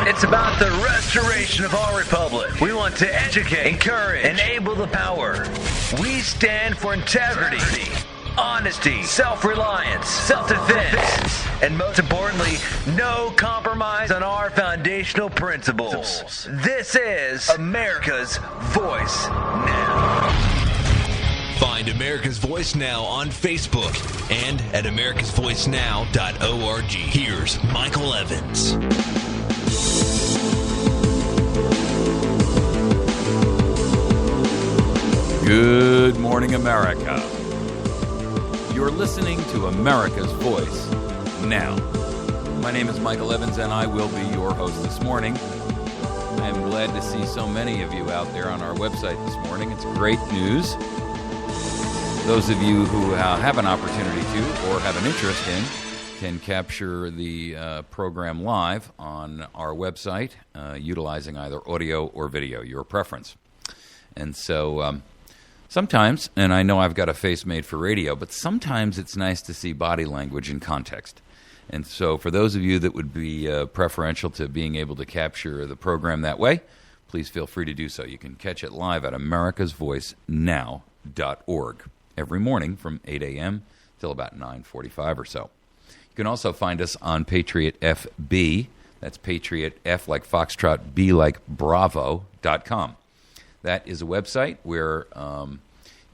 It's about the restoration of our republic. We want to educate, encourage, enable the power. We stand for integrity, honesty, self-reliance, self-defense, and most importantly, no compromise on our foundational principles. This is America's Voice Now. Find America's Voice Now on Facebook and at americasvoicenow.org. Here's Michael Evans. Good morning, America. You're listening to America's Voice Now. My name is Michael Evans, and I will be your host this morning. I am glad to see so many of you out there on our website this morning. It's great news. Those of you who have an opportunity to or have an interest in can capture the program live on our website, utilizing either audio or video, your preference. And so sometimes, and I know I've got a face made for radio, but sometimes it's nice to see body language in context. And so for those of you that would be preferential to being able to capture the program that way, please feel free to do so. You can catch it live at americasvoicenow.org every morning from 8 a.m. till about 9:45 or so. You can also find us on Patriot FB. That's Patriot F like Foxtrot, B like Bravo.com. That is a website where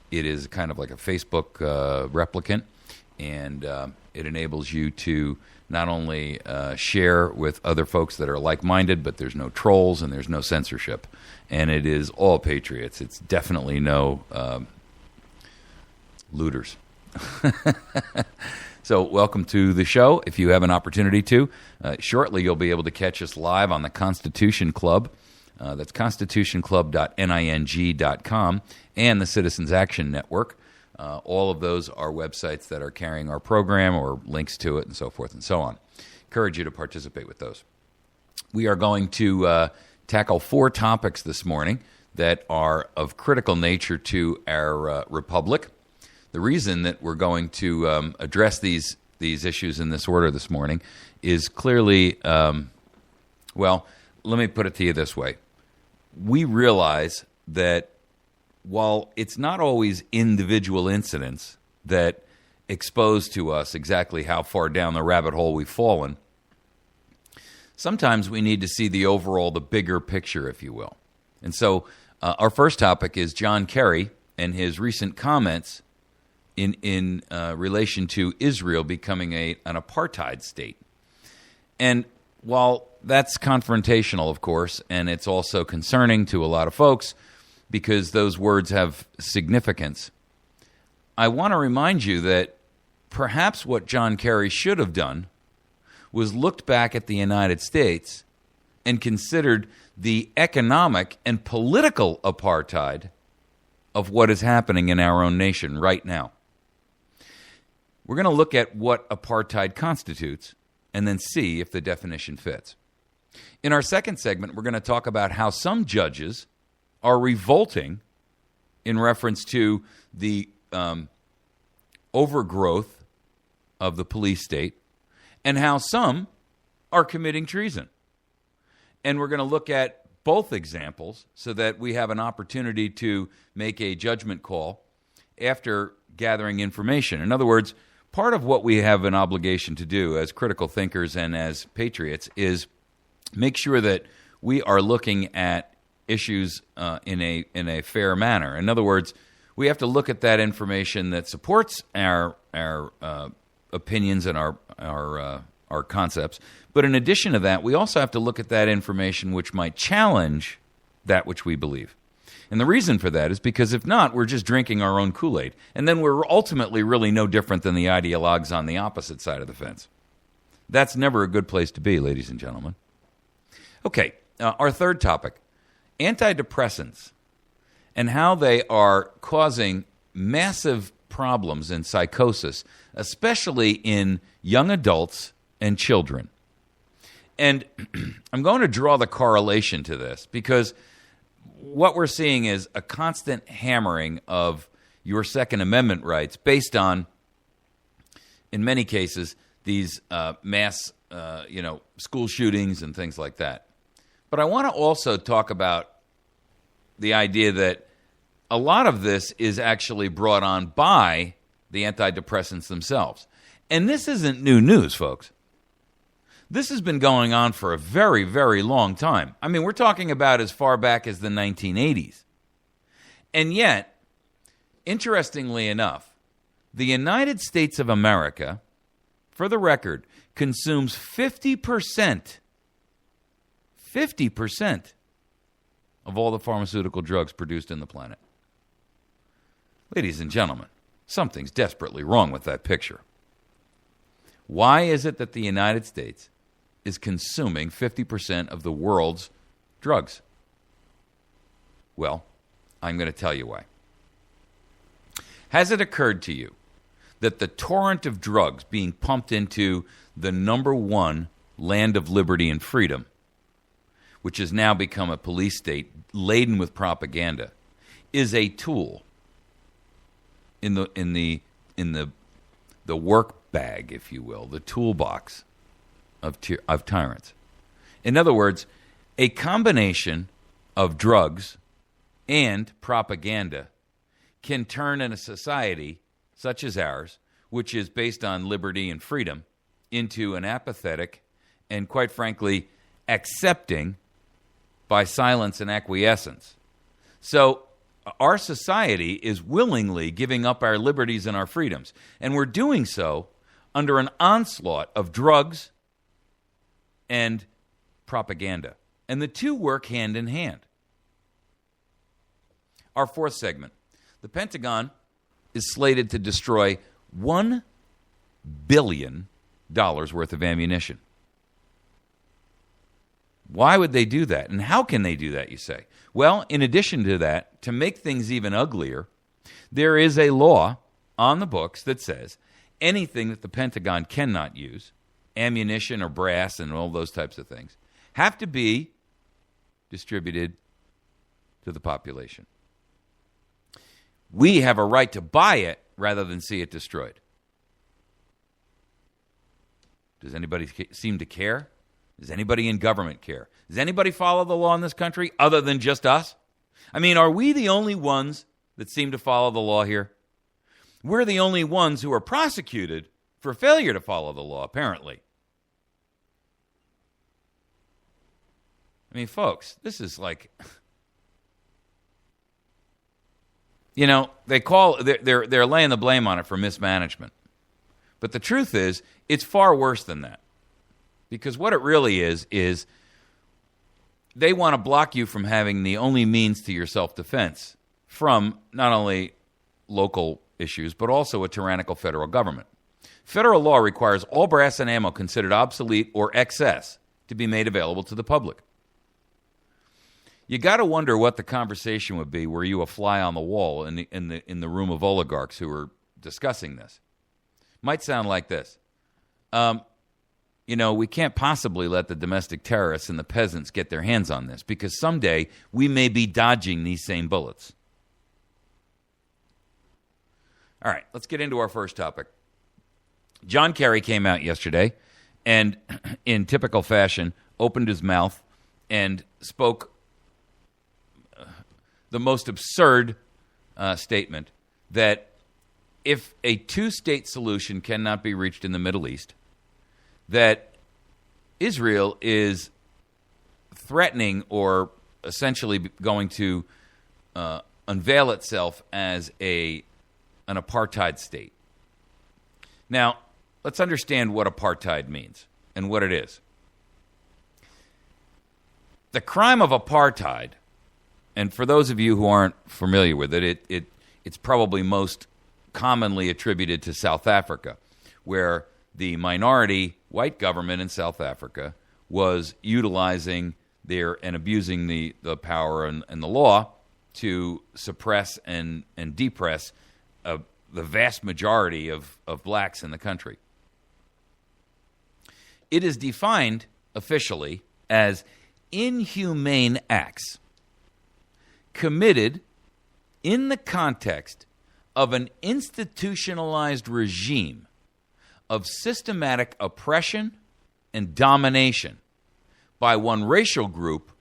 it is kind of like a Facebook replicant, and it enables you to not only share with other folks that are like-minded, but there's no trolls and there's no censorship. And it is all patriots. It's definitely no looters. So welcome to the show. If you have an opportunity to, shortly you'll be able to catch us live on the Constitution Club. That's constitutionclub.ning.com and the Citizens Action Network. All of those are websites that are carrying our program or links to it and so forth and so on. Encourage you to participate with those. We are going to tackle 4 topics this morning that are of critical nature to our republic. The reason that we're going to address these issues in this order this morning is clearly, well, let me put it to you this way. We realize that while it's not always individual incidents that expose to us exactly how far down the rabbit hole we've fallen, sometimes we need to see the overall, the bigger picture, if you will. And so our first topic is John Kerry and his recent comments in relation to Israel becoming an apartheid state. And while that's confrontational, of course, and it's also concerning to a lot of folks because those words have significance, I want to remind you that perhaps what John Kerry should have done was looked back at the United States and considered the economic and political apartheid of what is happening in our own nation right now. We're going to look at what apartheid constitutes and then see if the definition fits. In our second segment, we're going to talk about how some judges are revolting in reference to the overgrowth of the police state and how some are committing treason. And we're going to look at both examples so that we have an opportunity to make a judgment call after gathering information. In other words, part of what we have an obligation to do as critical thinkers and as patriots is make sure that we are looking at issues in a fair manner. In other words, we have to look at that information that supports our opinions and our concepts. But in addition to that, we also have to look at that information which might challenge that which we believe. And the reason for that is because if not, we're just drinking our own Kool-Aid. And then we're ultimately really no different than the ideologues on the opposite side of the fence. That's never a good place to be, ladies and gentlemen. Okay, our third topic, antidepressants and how they are causing massive problems in psychosis, especially in young adults and children. And I'm going to draw the correlation to this because what we're seeing is a constant hammering of your Second Amendment rights based on, in many cases, these mass, school shootings and things like that. But I want to also talk about the idea that a lot of this is actually brought on by the antidepressants themselves. And this isn't new news, folks. This has been going on for a very, very long time. I mean, we're talking about as far back as the 1980s. And yet, interestingly enough, the United States of America, for the record, consumes 50% of all the pharmaceutical drugs produced in the planet. Ladies and gentlemen, something's desperately wrong with that picture. Why is it that the United States is consuming 50% of the world's drugs? Well, I'm going to tell you why. Has it occurred to you that the torrent of drugs being pumped into the number one land of liberty and freedom, which has now become a police state laden with propaganda, is a tool in the work bag, if you will, the toolbox of tyrants? In other words, a combination of drugs and propaganda can turn in a society such as ours, which is based on liberty and freedom, into an apathetic and, quite frankly, accepting by silence and acquiescence. So our society is willingly giving up our liberties and our freedoms, and we're doing so under an onslaught of drugs and propaganda. And the two work hand in hand. Our fourth segment. The Pentagon is slated to destroy $1 billion worth of ammunition. Why would they do that? And how can they do that, you say? Well, in addition to that, to make things even uglier, there is a law on the books that says anything that the Pentagon cannot use, ammunition or brass and all those types of things, have to be distributed to the population. We have a right to buy it rather than see it destroyed. Does anybody seem to care? Does anybody in government care? Does anybody follow the law in this country other than just us? I mean, are we the only ones that seem to follow the law here? We're the only ones who are prosecuted for failure to follow the law, apparently. I mean, folks, this is like, you know, they're laying the blame on it for mismanagement. But the truth is, it's far worse than that. Because what it really is they want to block you from having the only means to your self-defense from not only local issues, but also a tyrannical federal government. Federal law requires all brass and ammo considered obsolete or excess to be made available to the public. You got to wonder what the conversation would be were you a fly on the wall in the room of oligarchs who are discussing this. Might sound like this. You know, we can't possibly let the domestic terrorists and the peasants get their hands on this because someday we may be dodging these same bullets. All right, let's get into our first topic. John Kerry came out yesterday and, in typical fashion, opened his mouth and spoke the most absurd statement that if a two-state solution cannot be reached in the Middle East, that Israel is threatening or essentially going to unveil itself as an apartheid state. Now, let's understand what apartheid means and what it is. The crime of apartheid, and for those of you who aren't familiar with it, it's probably most commonly attributed to South Africa, where the minority white government in South Africa was utilizing and abusing the power and the law to suppress and depress the vast majority of blacks in the country. It is defined officially as inhumane acts committed in the context of an institutionalized regime of systematic oppression and domination by one racial group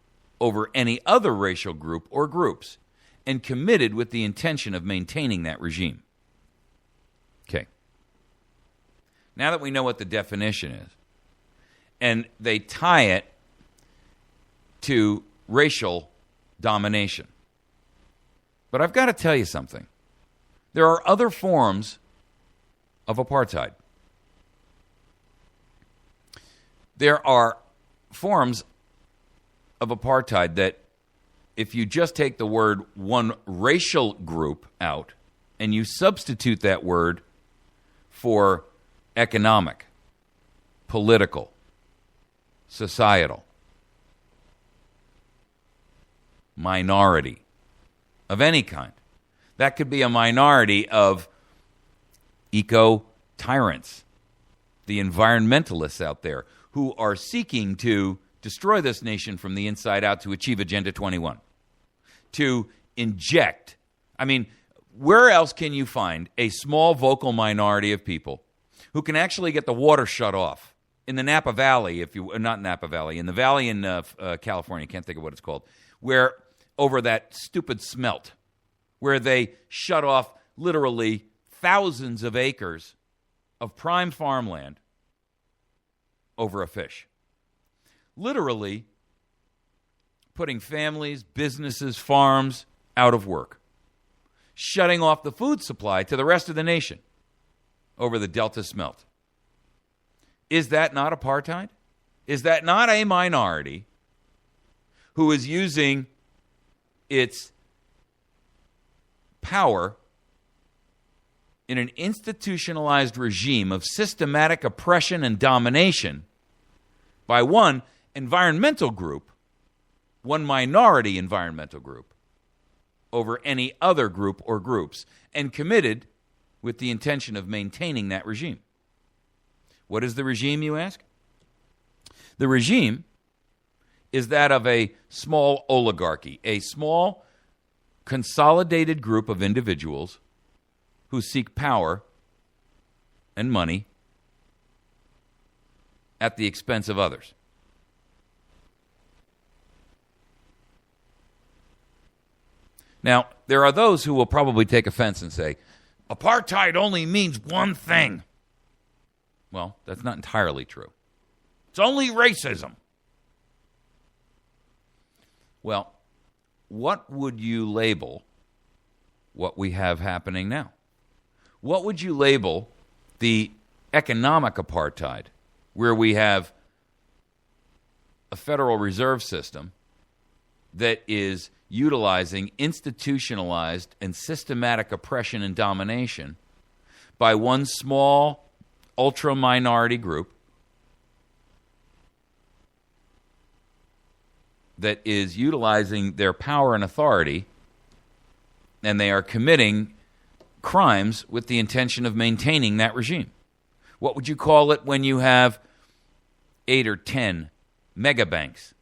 over any other racial group or groups, and committed with the intention of maintaining that regime. Okay. Now that we know what the definition is, and they tie it to racial domination. But I've got to tell you something. There are other forms of apartheid. There are forms of apartheid that, if you just take the word one racial group out and you substitute that word for economic, political, societal, minority of any kind. That could be a minority of eco-tyrants, the environmentalists out there who are seeking to destroy this nation from the inside out to achieve Agenda 21, to inject. I mean, where else can you find a small vocal minority of people who can actually get the water shut off? In the Napa Valley, not Napa Valley, in the valley in California, can't think of what it's called, where over that stupid smelt, where they shut off literally thousands of acres of prime farmland over a fish. Literally putting families, businesses, farms out of work. Shutting off the food supply to the rest of the nation over the Delta smelt. Is that not apartheid? Is that not a minority who is using its power in an institutionalized regime of systematic oppression and domination by one environmental group, one minority environmental group, over any other group or groups, and committed with the intention of maintaining that regime? What is the regime, you ask? The regime is that of a small oligarchy, a small consolidated group of individuals who seek power and money at the expense of others. Now, there are those who will probably take offense and say, apartheid only means one thing. Well, that's not entirely true. It's only racism. Well, what would you label what we have happening now? What would you label the economic apartheid, where we have a Federal Reserve System that is utilizing institutionalized and systematic oppression and domination by one small ultra-minority group that is utilizing their power and authority, and they are committing crimes with the intention of maintaining that regime? What would you call it when you have 8 or 10 mega banks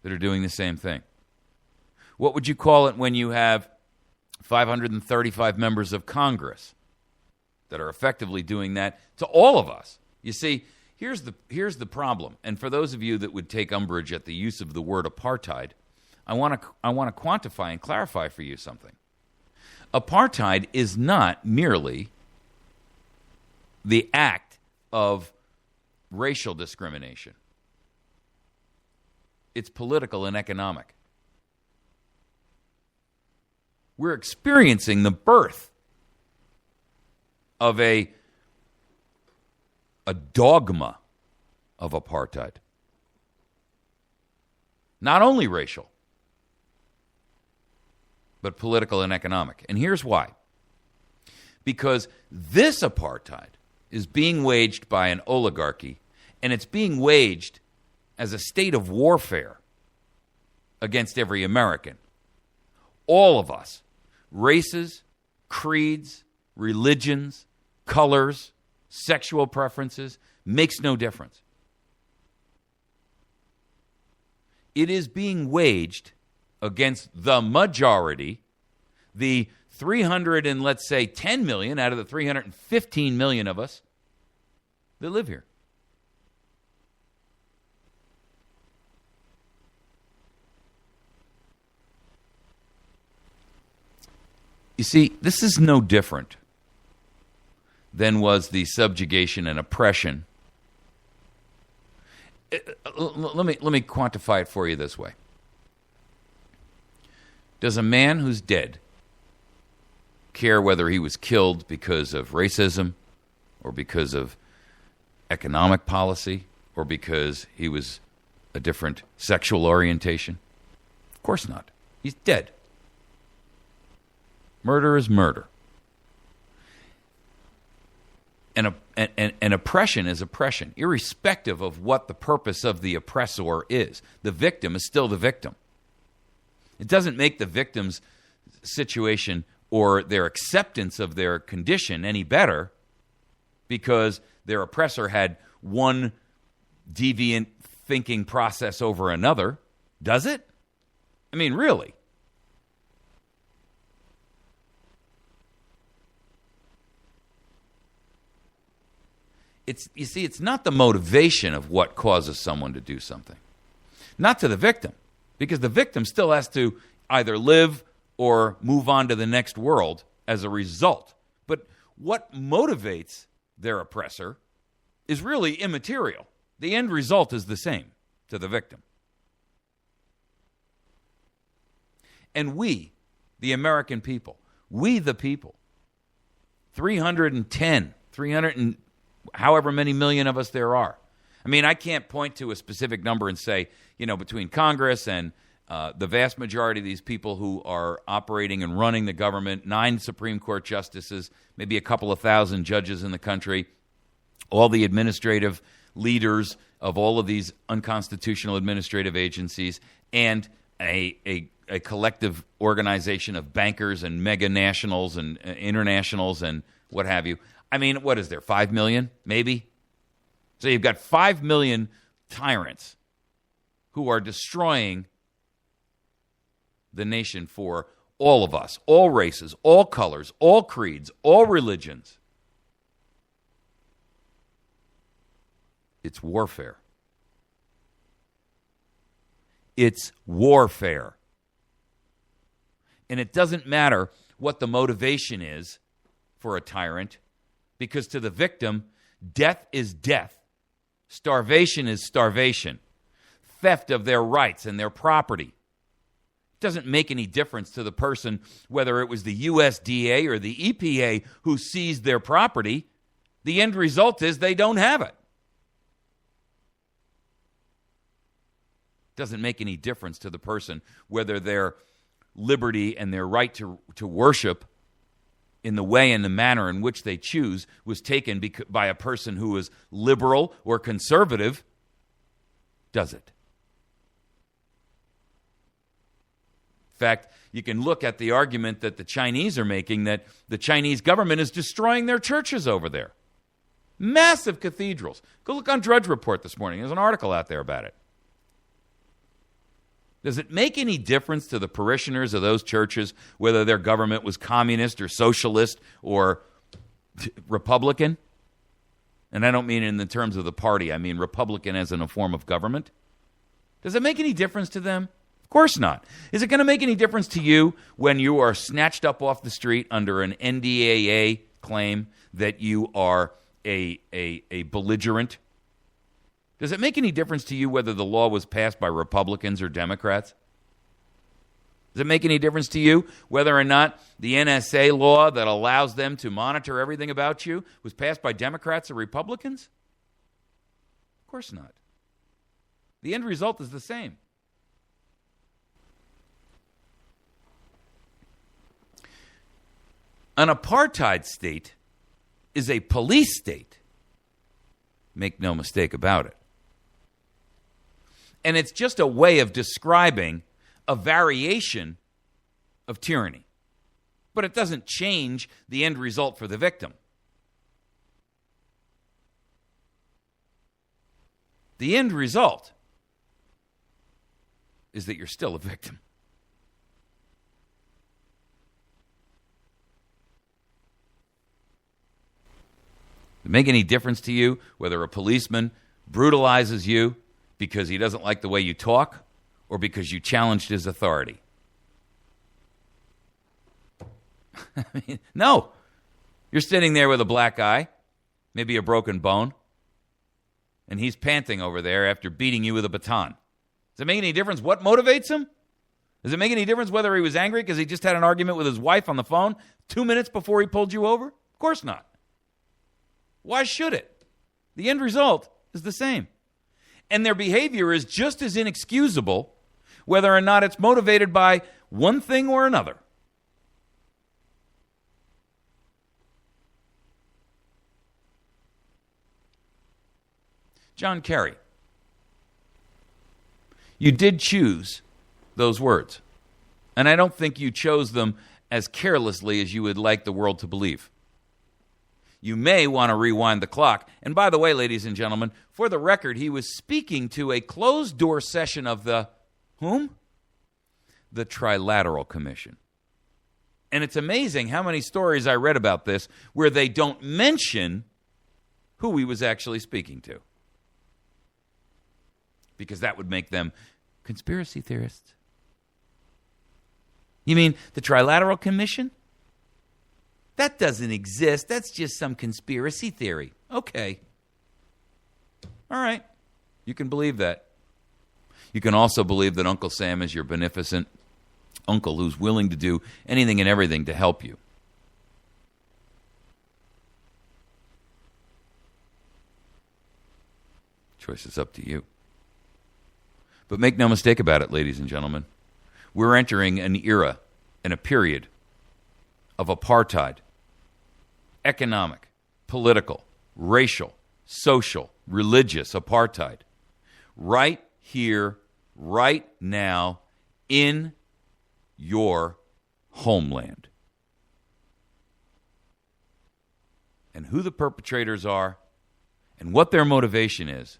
that are doing the same thing? What would you call it when you have 535 members of Congress that are effectively doing that to all of us? You see, here's the problem. And for those of you that would take umbrage at the use of the word apartheid, I want to quantify and clarify for you something. Apartheid is not merely the act of racial discrimination. It's political and economic. We're experiencing the birth of a dogma of apartheid. Not only racial, but political and economic. And here's why. Because this apartheid is being waged by an oligarchy, and it's being waged as a state of warfare against every American. All of us, races, creeds, religions, colors, sexual preferences, makes no difference. It is being waged against the majority, the 300 and let's say 10 million out of the 315 million of us that live here. You see, this is no different than was the subjugation and oppression. Let me quantify it for you this way. Does a man who's dead care whether he was killed because of racism or because of economic policy or because he was a different sexual orientation? Of course not. He's dead. Murder is murder. And oppression is oppression, irrespective of what the purpose of the oppressor is. The victim is still the victim. It doesn't make the victim's situation or their acceptance of their condition any better because their oppressor had one deviant thinking process over another, does it? I mean, really? You see, it's not the motivation of what causes someone to do something. Not to the victim, because the victim still has to either live or move on to the next world as a result. But what motivates their oppressor is really immaterial. The end result is the same to the victim. And we, the American people, we the people, 310, however many million of us there are. I mean, I can't point to a specific number and say, between Congress and the vast majority of these people who are operating and running the government, 9 Supreme Court justices, maybe a couple of thousand judges in the country, all the administrative leaders of all of these unconstitutional administrative agencies, and a collective organization of bankers and mega nationals and internationals and what have you. I mean, what is there, 5 million, maybe? So you've got 5 million tyrants who are destroying the nation for all of us, all races, all colors, all creeds, all religions. It's warfare. It's warfare. And it doesn't matter what the motivation is for a tyrant, because to the victim, death is death. Starvation is starvation. Theft of their rights and their property. It doesn't make any difference to the person whether it was the USDA or the EPA who seized their property. The end result is they don't have it. It doesn't make any difference to the person whether their liberty and their right to worship in the way and the manner in which they choose was taken by a person who is liberal or conservative, does it? In fact, you can look at the argument that the Chinese are making that the Chinese government is destroying their churches over there. Massive cathedrals. Go look on Drudge Report this morning. There's an article out there about it. Does it make any difference to the parishioners of those churches whether their government was communist or socialist or Republican? And I don't mean in the terms of the party. I mean Republican as in a form of government. Does it make any difference to them? Of course not. Is it going to make any difference to you when you are snatched up off the street under an NDAA claim that you are a belligerent? Does it make any difference to you whether the law was passed by Republicans or Democrats? Does it make any difference to you whether or not the NSA law that allows them to monitor everything about you was passed by Democrats or Republicans? Of course not. The end result is the same. An apartheid state is a police state. Make no mistake about it. And it's just a way of describing a variation of tyranny. But it doesn't change the end result for the victim. The end result is that you're still a victim. Does it make any difference to you whether a policeman brutalizes you because he doesn't like the way you talk or because you challenged his authority? I mean, no. You're sitting there with a black eye, maybe a broken bone, and he's panting over there after beating you with a baton. Does it make any difference what motivates him? Does it make any difference whether he was angry because he just had an argument with his wife on the phone 2 minutes before he pulled you over? Of course not. Why should it? The end result is the same. And their behavior is just as inexcusable whether or not it's motivated by one thing or another. John Kerry, you did choose those words, and I don't think you chose them as carelessly as you would like the world to believe. You may want to rewind the clock. And by the way, ladies and gentlemen, for the record, he was speaking to a closed-door session of the whom? The Trilateral Commission. And it's amazing how many stories I read about this where they don't mention who he was actually speaking to, because that would make them conspiracy theorists. You mean the Trilateral Commission? That doesn't exist. That's just some conspiracy theory. Okay. All right. You can believe that. You can also believe that Uncle Sam is your beneficent uncle who's willing to do anything and everything to help you. Choice is up to you. But make no mistake about it, ladies and gentlemen. We're entering an era and a period of apartheid. Economic, political, racial, social, religious apartheid. Right here, right now, in your homeland. And who the perpetrators are and what their motivation is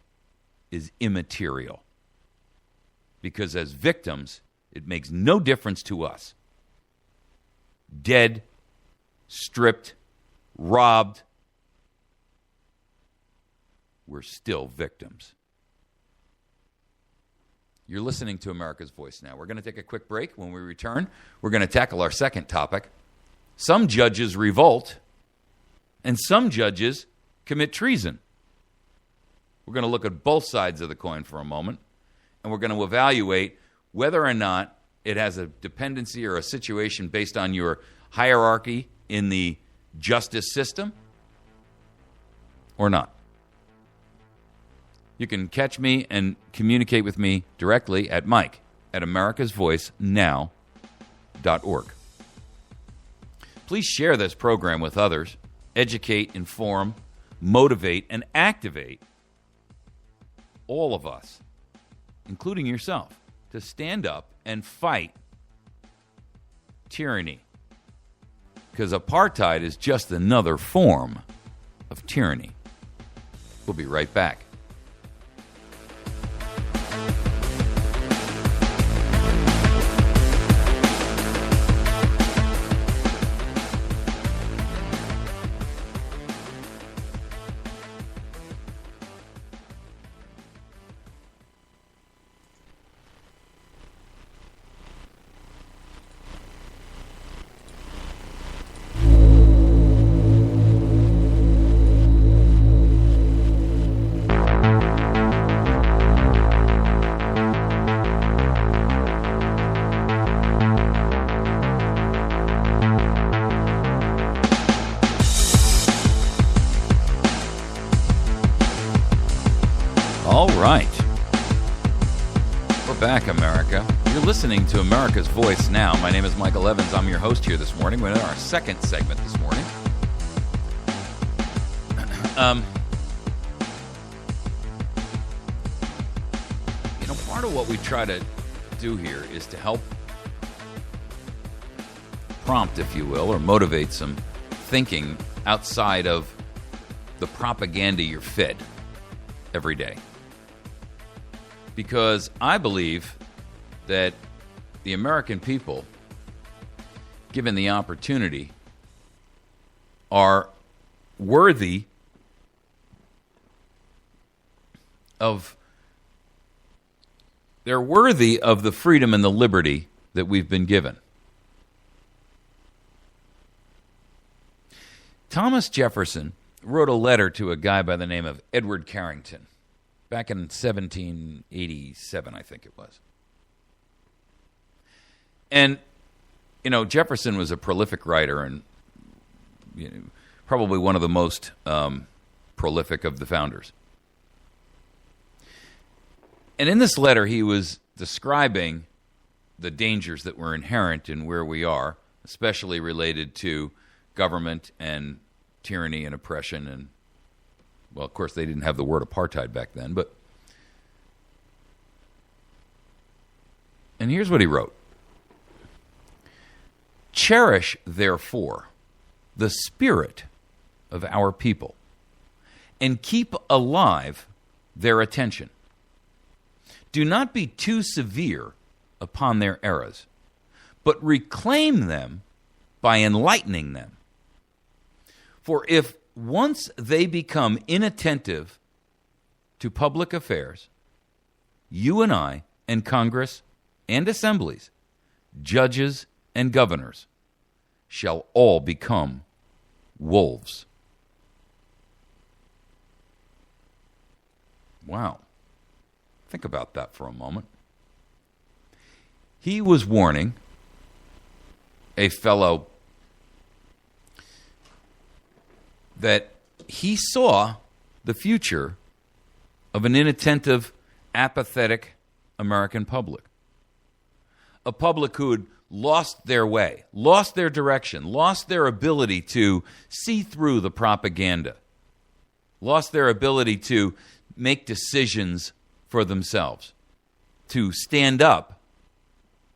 immaterial. Because as victims, it makes no difference to us. Dead, stripped, robbed, we're still victims. You're listening to America's Voice now. We're going to take a quick break. When we return, we're going to tackle our second topic. Some judges revolt, and some judges commit treason. We're going to look at both sides of the coin for a moment, and we're going to evaluate whether or not it has a dependency or a situation based on your hierarchy in the justice system or not. You can catch me and communicate with me directly at mike@americasvoicenow.org. Please share this program with others. Educate, inform, motivate, and activate all of us, including yourself, to stand up and fight tyranny. Because apartheid is just another form of tyranny. We'll be right back. All right. We're back, America. You're listening to America's Voice Now. My name is Michael Evans. I'm your host here this morning. We're in our second segment this morning. Part of what we try to do here is to help prompt, if you will, or motivate some thinking outside of the propaganda you're fed every day. Because I believe that the American people, given the opportunity, are worthy of the freedom and the liberty that we've been given. Thomas Jefferson wrote a letter to a guy by the name of Edward Carrington back in 1787, I think it was. And, Jefferson was a prolific writer and probably one of the most prolific of the founders. And in this letter, he was describing the dangers that were inherent in where we are, especially related to government and tyranny and oppression. And, well, of course, they didn't have the word apartheid back then. And here's what he wrote. Cherish, therefore, the spirit of our people and keep alive their attention. Do not be too severe upon their errors, but reclaim them by enlightening them. For if once they become inattentive to public affairs, you and I and Congress and assemblies, judges and governors shall all become wolves. Wow. Think about that for a moment. He was warning a fellow that he saw the future of an inattentive, apathetic American public. A public who had lost their way, lost their direction, lost their ability to see through the propaganda, lost their ability to make decisions for themselves, to stand up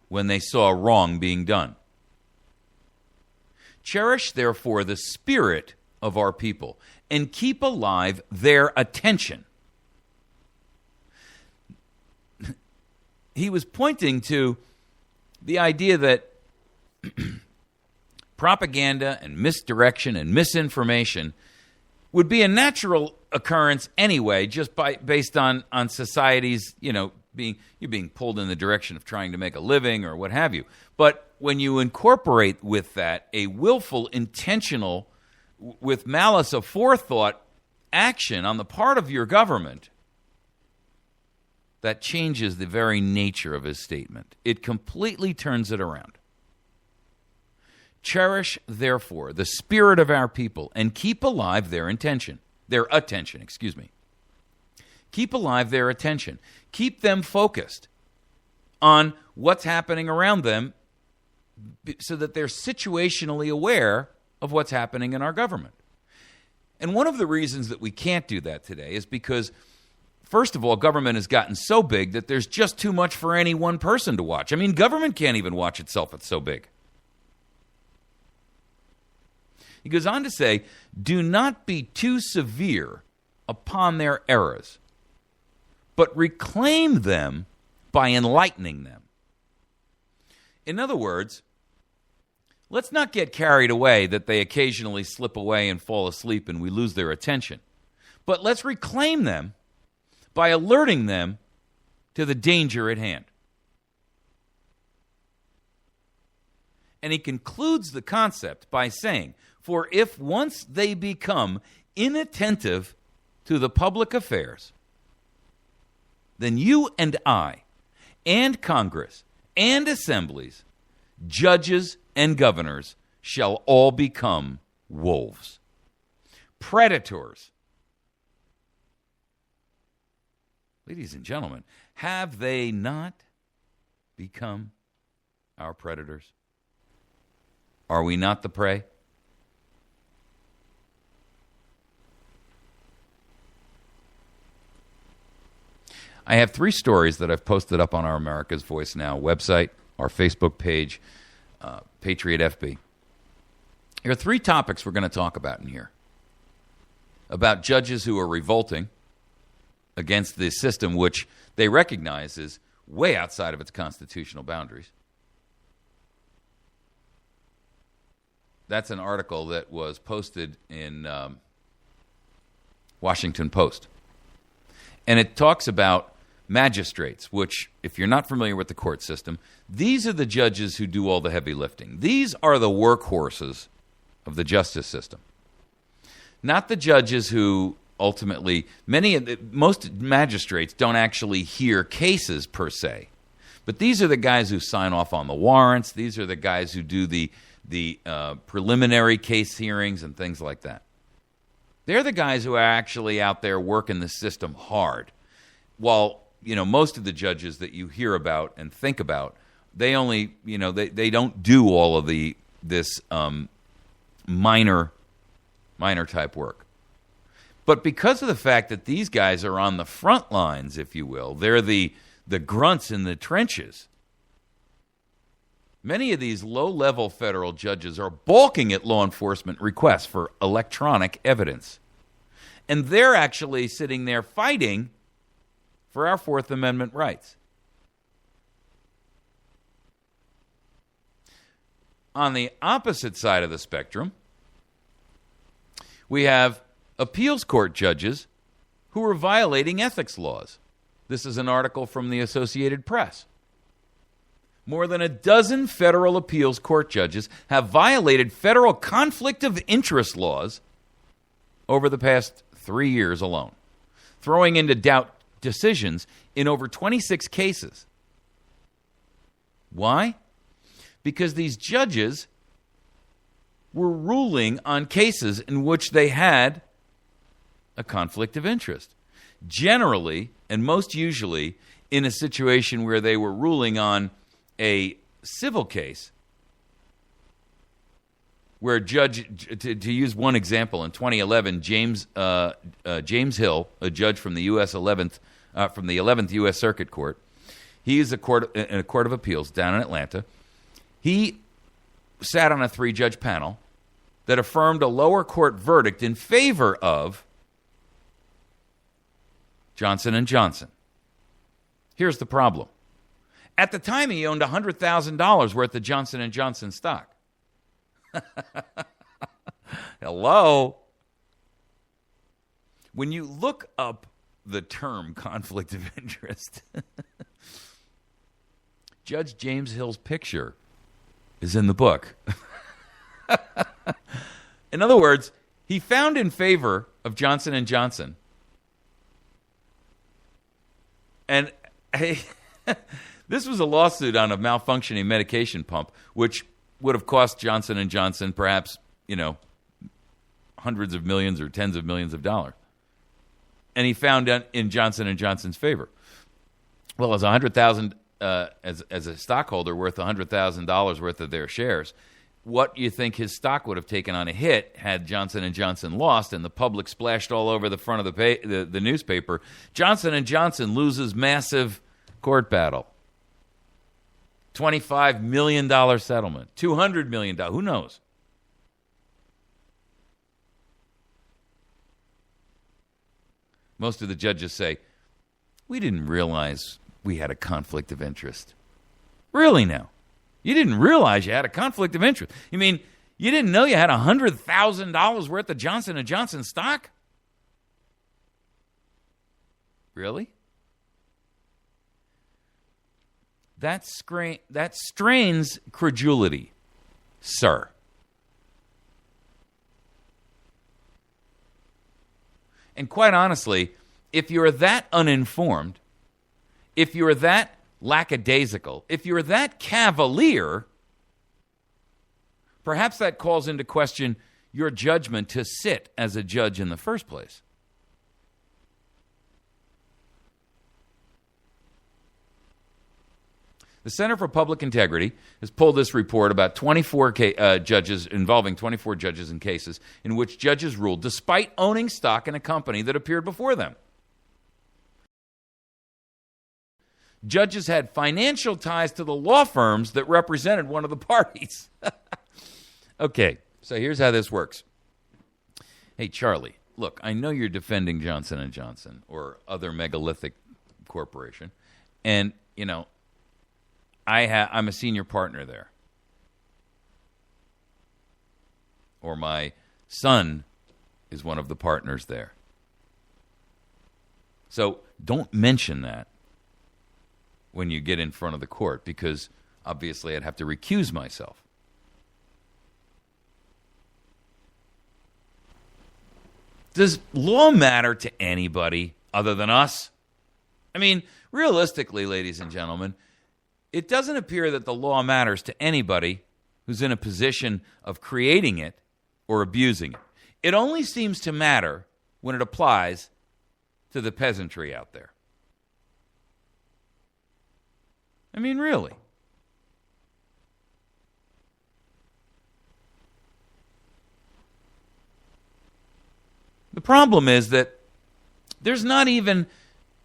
when they saw wrong being done. Cherish, therefore, the spirit of our people and keep alive their attention. He was pointing to the idea that propaganda and misdirection and misinformation would be a natural occurrence anyway, just based on society's, being pulled in the direction of trying to make a living or what have you. But when you incorporate with that a willful, intentional, with malice aforethought action on the part of your government, that changes the very nature of his statement. It completely turns it around. Cherish, therefore, the spirit of our people and keep alive their attention. Keep alive their attention. Keep them focused on what's happening around them so that they're situationally aware of what's happening in our government. And one of the reasons that we can't do that today is because, first of all, government has gotten so big that there's just too much for any one person to watch. I mean, government can't even watch itself. It's so big. He goes on to say, do not be too severe upon their errors, but reclaim them by enlightening them. In other words, let's not get carried away that they occasionally slip away and fall asleep and we lose their attention. But let's reclaim them by alerting them to the danger at hand. And he concludes the concept by saying, for if once they become inattentive to the public affairs, then you and I, and Congress, and assemblies, judges and governors shall all become wolves, predators. Ladies and gentlemen, have they not become our predators? Are we not the prey? I have 3 stories that I've posted up on our America's Voice Now website, our Facebook page, Patriot FB. There are 3 topics we're going to talk about in here. About judges who are revolting against the system which they recognize is way outside of its constitutional boundaries. That's an article that was posted in Washington Post. And it talks about magistrates, which, if you're not familiar with the court system, these are the judges who do all the heavy lifting. These are the workhorses of the justice system. Not the judges who ultimately, most magistrates don't actually hear cases per se. But these are the guys who sign off on the warrants. These are the guys who do the preliminary case hearings and things like that. They're the guys who are actually out there working the system hard. While, most of the judges that you hear about and think about, they only, they don't do all of this minor type work. But because of the fact that these guys are on the front lines, if you will, they're the grunts in the trenches. Many of these low-level federal judges are balking at law enforcement requests for electronic evidence. And they're actually sitting there fighting for our Fourth Amendment rights. On the opposite side of the spectrum, we have appeals court judges who are violating ethics laws. This is an article from the Associated Press. More than a dozen federal appeals court judges have violated federal conflict of interest laws over the past 3 years alone, throwing into doubt decisions in over 26 cases. Why? Because these judges were ruling on cases in which they had a conflict of interest. Generally, and most usually, in a situation where they were ruling on a civil case, where to use one example, in 2011, James Hill, a judge from the from the 11th U.S. Circuit Court, he is in a court of appeals down in Atlanta. He sat on a 3-judge panel that affirmed a lower court verdict in favor of Johnson & Johnson. Here's the problem. At the time, he owned $100,000 worth of Johnson & Johnson stock. Hello? When you look up the term conflict of interest, Judge James Hill's picture is in the book. In other words, he found in favor of Johnson & Johnson. And this was a lawsuit on a malfunctioning medication pump, which would have cost Johnson & Johnson perhaps, hundreds of millions or tens of millions of dollars. And he found in Johnson & Johnson's favor. Well, as as a stockholder worth $100,000 worth of their shares, what do you think his stock would have taken on a hit had Johnson & Johnson lost and the public splashed all over the front of the newspaper? Johnson & Johnson loses massive court battle. $25 million settlement. $200 million. Who knows? Most of the judges say, we didn't realize we had a conflict of interest. Really now? You didn't realize you had a conflict of interest? You mean you didn't know you had $100,000 worth of Johnson & Johnson stock? Really? That strains credulity, sir. And quite honestly, if you're that uninformed, if you're that lackadaisical, if you're that cavalier, perhaps that calls into question your judgment to sit as a judge in the first place. The Center for Public Integrity has pulled this report about 24 judges involving 24 judges in cases in which judges ruled despite owning stock in a company that appeared before them. Judges had financial ties to the law firms that represented one of the parties. Okay, so here's how this works. Hey, Charlie, look, I know you're defending Johnson & Johnson or other megalithic corporation, and, I'm a senior partner there. Or my son is one of the partners there. So don't mention that when you get in front of the court, because obviously I'd have to recuse myself. Does law matter to anybody other than us? I mean, realistically, ladies and gentlemen, it doesn't appear that the law matters to anybody who's in a position of creating it or abusing it. It only seems to matter when it applies to the peasantry out there. I mean, really. The problem is that there's not even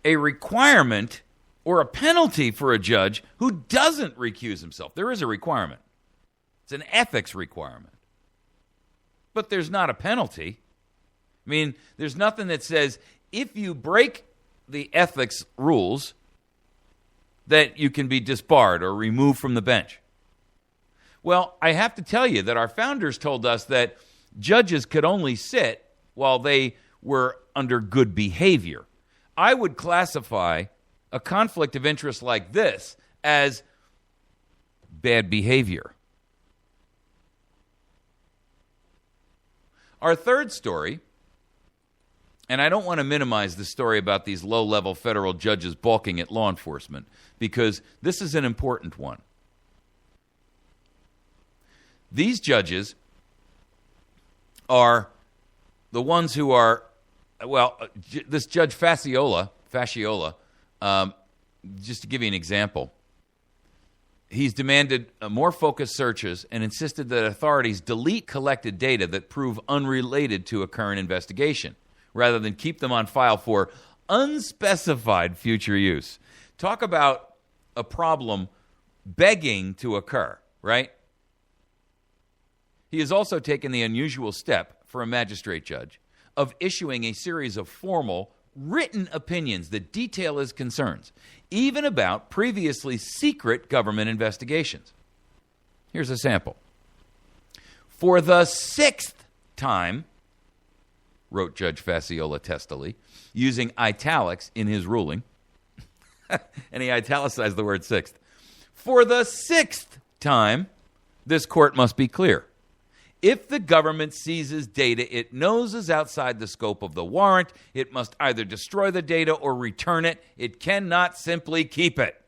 a requirement or a penalty for a judge who doesn't recuse himself. There is a requirement. It's an ethics requirement. But there's not a penalty. I mean, there's nothing that says if you break the ethics rules that you can be disbarred or removed from the bench. Well, I have to tell you that our founders told us that judges could only sit while they were under good behavior. I would classify a conflict of interest like this as bad behavior. Our third story, and I don't want to minimize the story about these low-level federal judges balking at law enforcement, because this is an important one. These judges are the ones who are, well, this Judge Fasciola, just to give you an example, he's demanded more focused searches and insisted that authorities delete collected data that prove unrelated to a current investigation, rather than keep them on file for unspecified future use. Talk about a problem begging to occur, right? He has also taken the unusual step for a magistrate judge of issuing a series of formal written opinions that detail his concerns, even about previously secret government investigations. Here's a sample. For the sixth time, wrote Judge Fasciola testily, using italics in his ruling, and he italicized the word sixth. For the sixth time, this court must be clear. If the government seizes data it knows is outside the scope of the warrant, it must either destroy the data or return it. It cannot simply keep it.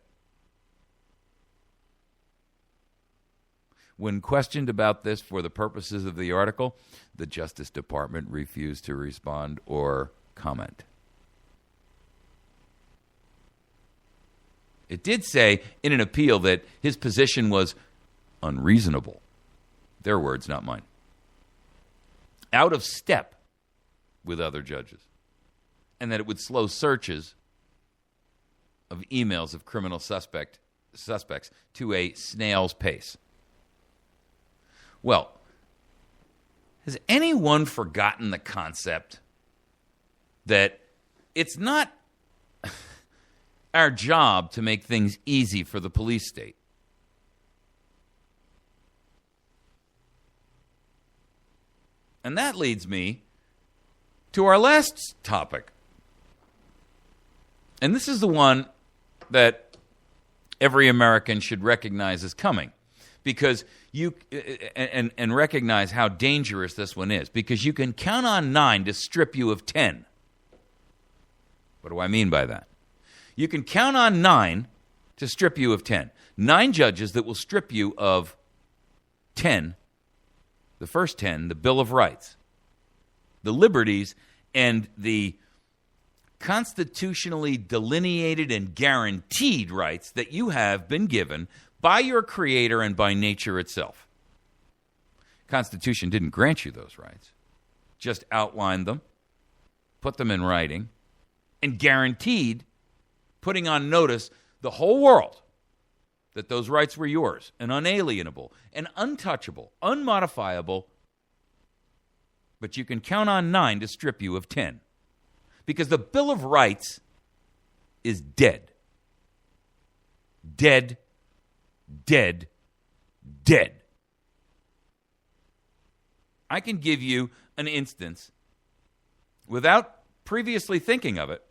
When questioned about this for the purposes of the article, the Justice Department refused to respond or comment. It did say in an appeal that his position was unreasonable. Their words, not mine. Out of step with other judges. And that it would slow searches of emails of criminal suspects to a snail's pace. Well, has anyone forgotten the concept that it's not our job to make things easy for the police state? And that leads me to our last topic. And this is the one that every American should recognize is coming. Because you and recognize how dangerous this one is. Because you can count on 9 to strip you of 10. What do I mean by that? You can count on 9 to strip you of 10. 9 judges that will strip you of 10. The first 10, the Bill of Rights, the liberties, and the constitutionally delineated and guaranteed rights that you have been given by your Creator and by nature itself. Constitution didn't grant you those rights, just outlined them, put them in writing, and guaranteed putting on notice the whole world that those rights were yours and unalienable and untouchable, unmodifiable, but you can count on 9 to strip you of 10. Because the Bill of Rights is dead. Dead, dead, dead. I can give you an instance without previously thinking of it,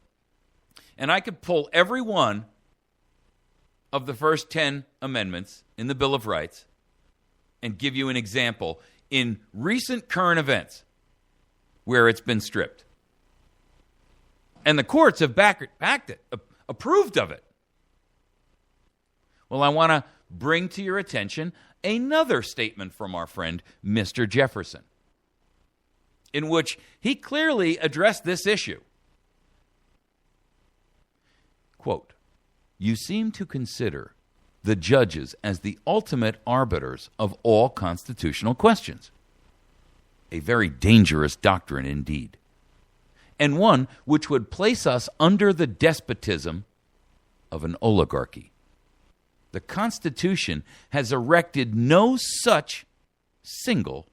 and I could pull every one of the first 10 amendments in the Bill of Rights and give you an example in recent current events where it's been stripped. And the courts have approved of it. Well, I want to bring to your attention another statement from our friend, Mr. Jefferson, in which he clearly addressed this issue. Quote, "You seem to consider the judges as the ultimate arbiters of all constitutional questions. A very dangerous doctrine indeed, and one which would place us under the despotism of an oligarchy. The Constitution has erected no such single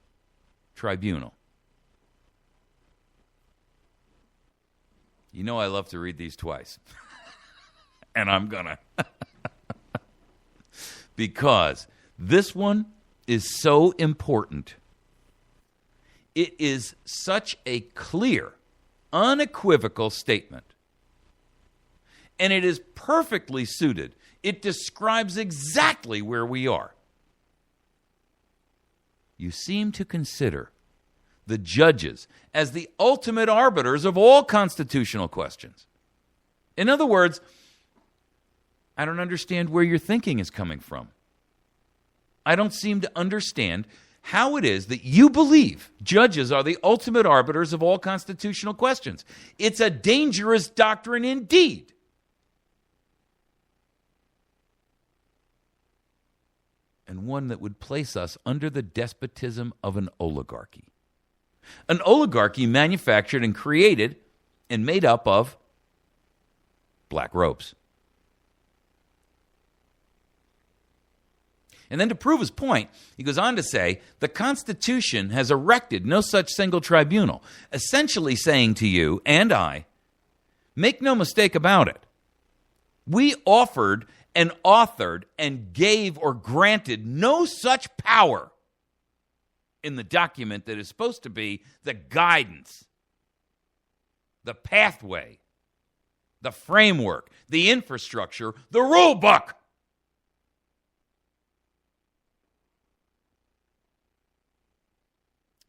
tribunal." You know I love to read these twice. And I'm gonna. Because this one is so important. It is such a clear, unequivocal statement. And it is perfectly suited. It describes exactly where we are. You seem to consider the judges as the ultimate arbiters of all constitutional questions. In other words, I don't understand where your thinking is coming from. I don't seem to understand how it is that you believe judges are the ultimate arbiters of all constitutional questions. It's a dangerous doctrine indeed. And one that would place us under the despotism of an oligarchy. An oligarchy manufactured and created and made up of black robes. And then to prove his point, he goes on to say, the Constitution has erected no such single tribunal, essentially saying to you and I, make no mistake about it. We offered and authored and gave or granted no such power in the document that is supposed to be the guidance, the pathway, the framework, the infrastructure, the rule book.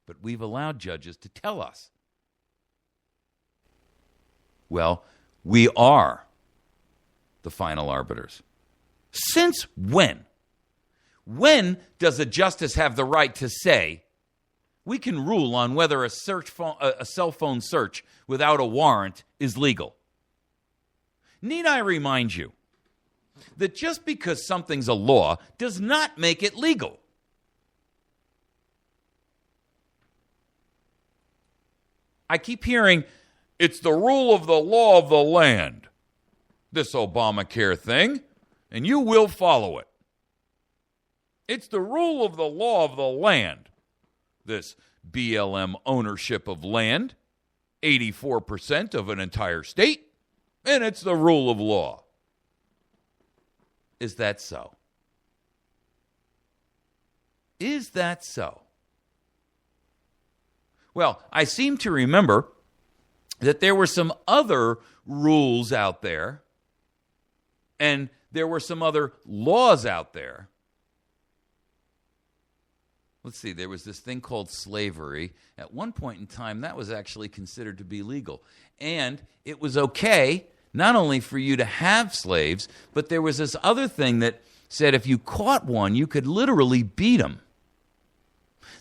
But we've allowed judges to tell us, well, we are the final arbiters. Since when? When does a justice have the right to say, we can rule on whether a cell phone search without a warrant is legal? Need I remind you that just because something's a law does not make it legal? I keep hearing, it's the rule of the law of the land, this Obamacare thing, and you will follow it. It's the rule of the law of the land, this BLM ownership of land, 84% of an entire state, and it's the rule of law. Is that so? Is that so? Well, I seem to remember that there were some other rules out there, and there were some other laws out there. Let's see, there was this thing called slavery. At one point in time, that was actually considered to be legal. And it was okay, not only for you to have slaves, but there was this other thing that said if you caught one, you could literally beat him.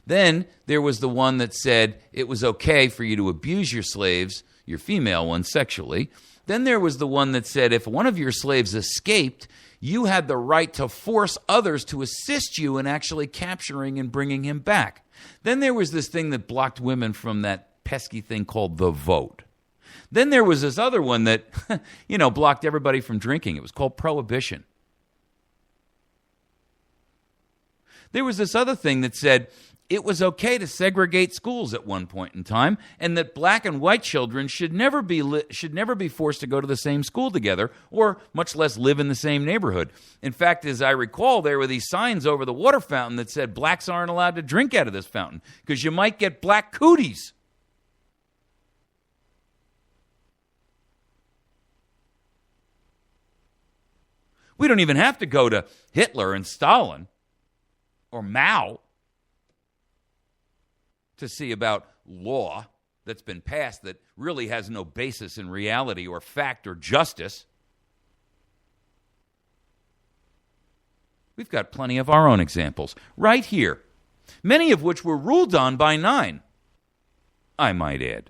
Then there was the one that said it was okay for you to abuse your slaves, your female ones, sexually. Then there was the one that said if one of your slaves escaped, you had the right to force others to assist you in actually capturing and bringing him back. Then there was this thing that blocked women from that pesky thing called the vote. Then there was this other one that, blocked everybody from drinking. It was called prohibition. There was this other thing that said it was okay to segregate schools at one point in time, and that black and white children should never be forced to go to the same school together, or much less live in the same neighborhood. In fact, as I recall, there were these signs over the water fountain that said blacks aren't allowed to drink out of this fountain because you might get black cooties. We don't even have to go to Hitler and Stalin or Mao to see about law that's been passed that really has no basis in reality or fact or justice. We've got plenty of our own examples right here, many of which were ruled on by 9, I might add.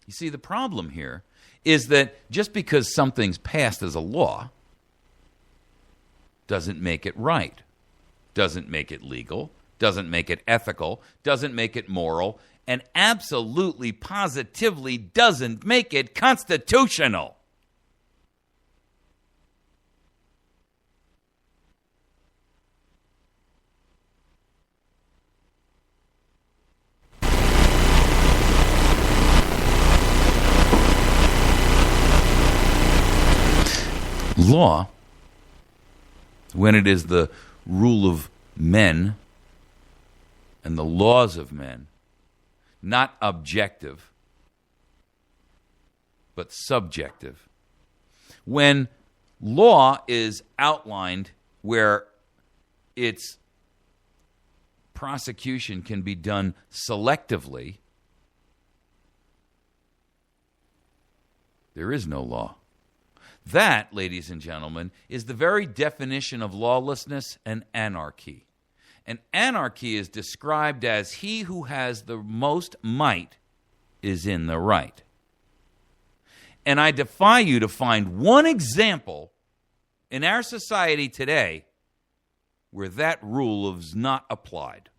You see, the problem here is that just because something's passed as a law doesn't make it right, doesn't make it legal, doesn't make it ethical, doesn't make it moral, and absolutely, positively doesn't make it constitutional. Law, when it is the rule of men and the laws of men, not objective, but subjective. When law is outlined where its prosecution can be done selectively, there is no law. That, ladies and gentlemen, is the very definition of lawlessness and anarchy. And anarchy is described as he who has the most might is in the right. And I defy you to find one example in our society today where that rule is not applied.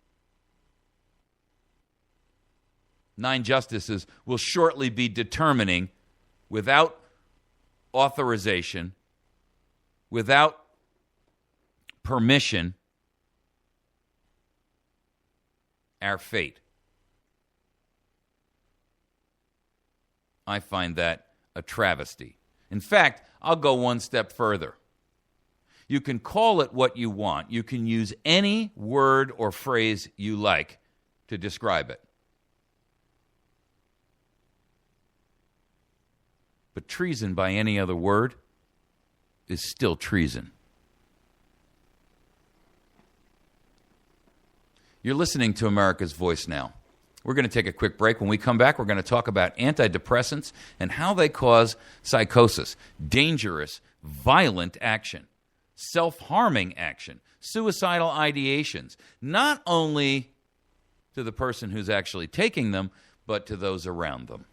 9 justices will shortly be determining, without authorization, without permission, our fate. I find that a travesty. In fact, I'll go one step further. You can call it what you want. You can use any word or phrase you like to describe it. But treason by any other word is still treason. You're listening to America's Voice Now. We're going to take a quick break. When we come back, we're going to talk about antidepressants and how they cause psychosis, dangerous, violent action, self-harming action, suicidal ideations, not only to the person who's actually taking them, but to those around them.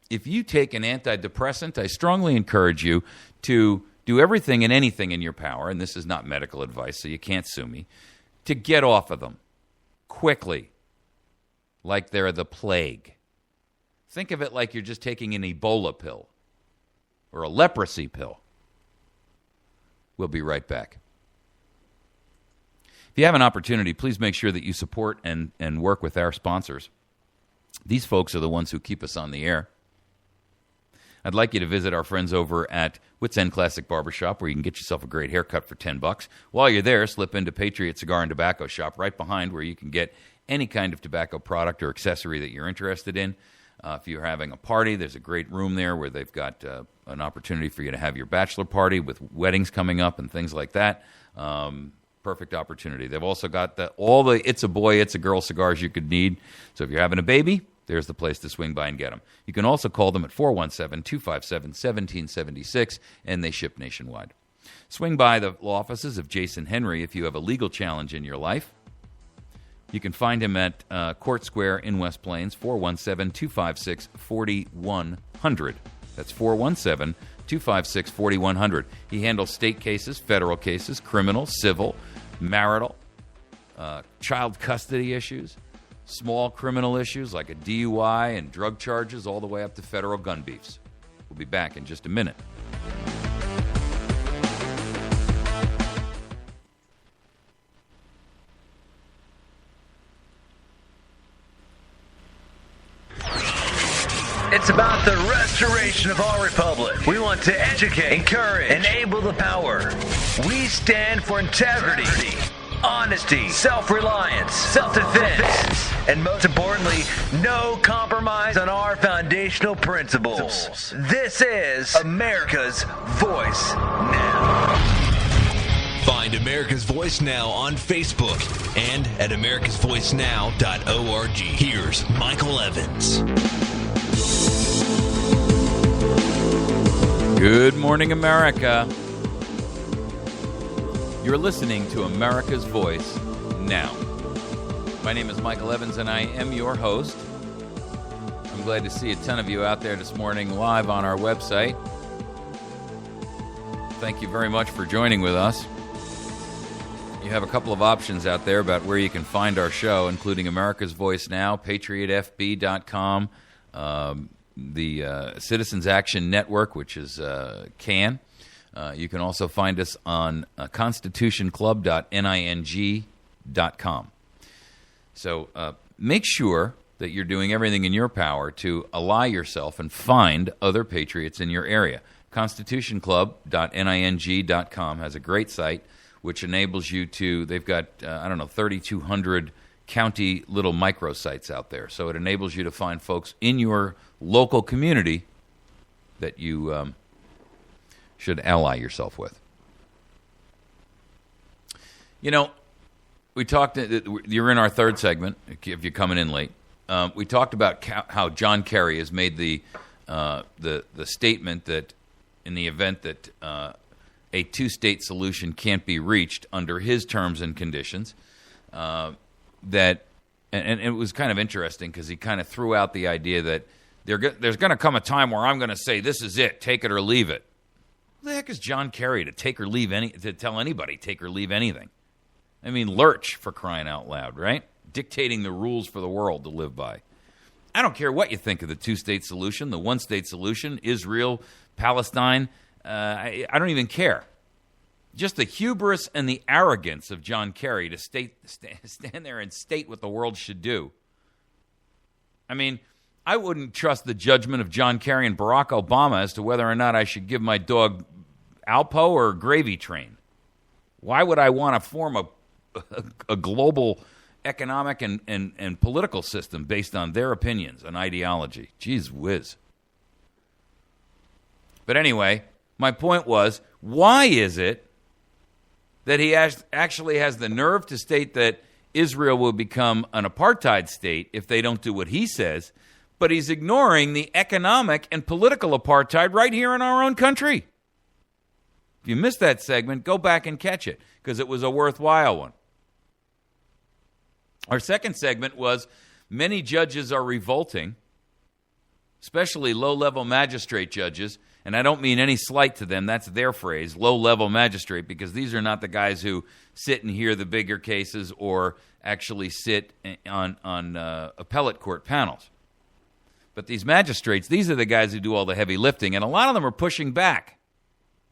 If you take an antidepressant, I strongly encourage you to do everything and anything in your power, and this is not medical advice, so you can't sue me, to get off of them quickly, like they're the plague. Think of it like you're just taking an Ebola pill or a leprosy pill. We'll be right back. If you have an opportunity, please make sure that you support and work with our sponsors. These folks are the ones who keep us on the air. I'd like you to visit our friends over at Wits End Classic Barbershop, where you can get yourself a great haircut for $10. While you're there, slip into Patriot Cigar and Tobacco Shop, right behind, where you can get any kind of tobacco product or accessory that you're interested in. If you're having a party, there's a great room there where they've got an opportunity for you to have your bachelor party with weddings coming up and things like that. Perfect opportunity. They've also got all the It's a Boy, It's a Girl cigars you could need. So if you're having a baby, there's the place to swing by and get them. You can also call them at 417-257-1776, and they ship nationwide. Swing by the law offices of Jason Henry if you have a legal challenge in your life. You can find him at Court Square in West Plains, 417-256-4100. That's 417-256-4100. He handles state cases, federal cases, criminal, civil, marital, child custody issues, small criminal issues like a DUI and drug charges, all the way up to federal gun beefs. We'll be back in just a minute. It's about the restoration of our republic. We want to educate, encourage, enable the power. We stand for integrity, honesty, self-reliance, self-defense, and most importantly, no compromise on our foundational principles. This is America's Voice Now. Find America's Voice Now on Facebook and at americasvoicenow.org. Here's Michael Evans. Good morning, America. You're listening to America's Voice Now. My name is Michael Evans, and I am your host. I'm glad to see a ton of you out there this morning live on our website. Thank you very much for joining with us. You have a couple of options out there about where you can find our show, including America's Voice Now, PatriotFB.com, the Citizens Action Network, which is CAN. You can also find us on constitutionclub.ning.com. So make sure that you're doing everything in your power to ally yourself and find other patriots in your area. constitutionclub.ning.com has a great site which enables you to, they've got, 3,200 county little microsites out there. So it enables you to find folks in your local community that you should ally yourself with. You know, we talked, you're in our third segment, if you're coming in late. We talked about how John Kerry has made the statement that in the event that a two-state solution can't be reached under his terms and conditions, that and it was kind of interesting because he kind of threw out the idea that there's going to come a time where I'm going to say this is it, take it or leave it. Who the heck is John Kerry to take or leave to tell anybody take or leave anything? I mean, lurch, for crying out loud, right? Dictating the rules for the world to live by. I don't care what you think of the two-state solution, the one-state solution, Israel, Palestine. I don't even care. Just the hubris and the arrogance of John Kerry to stand there and state what the world should do. I mean, I wouldn't trust the judgment of John Kerry and Barack Obama as to whether or not I should give my dog Alpo or Gravy Train. Why would I want to form a global economic and political system based on their opinions and ideology? Jeez whiz. But anyway, my point was, why is it that he actually has the nerve to state that Israel will become an apartheid state if they don't do what he says, but he's ignoring the economic and political apartheid right here in our own country? If you missed that segment, go back and catch it, because it was a worthwhile one. Our second segment was many judges are revolting, especially low-level magistrate judges, and I don't mean any slight to them. That's their phrase, low-level magistrate, because these are not the guys who sit and hear the bigger cases or actually sit on appellate court panels. But these magistrates, these are the guys who do all the heavy lifting, and a lot of them are pushing back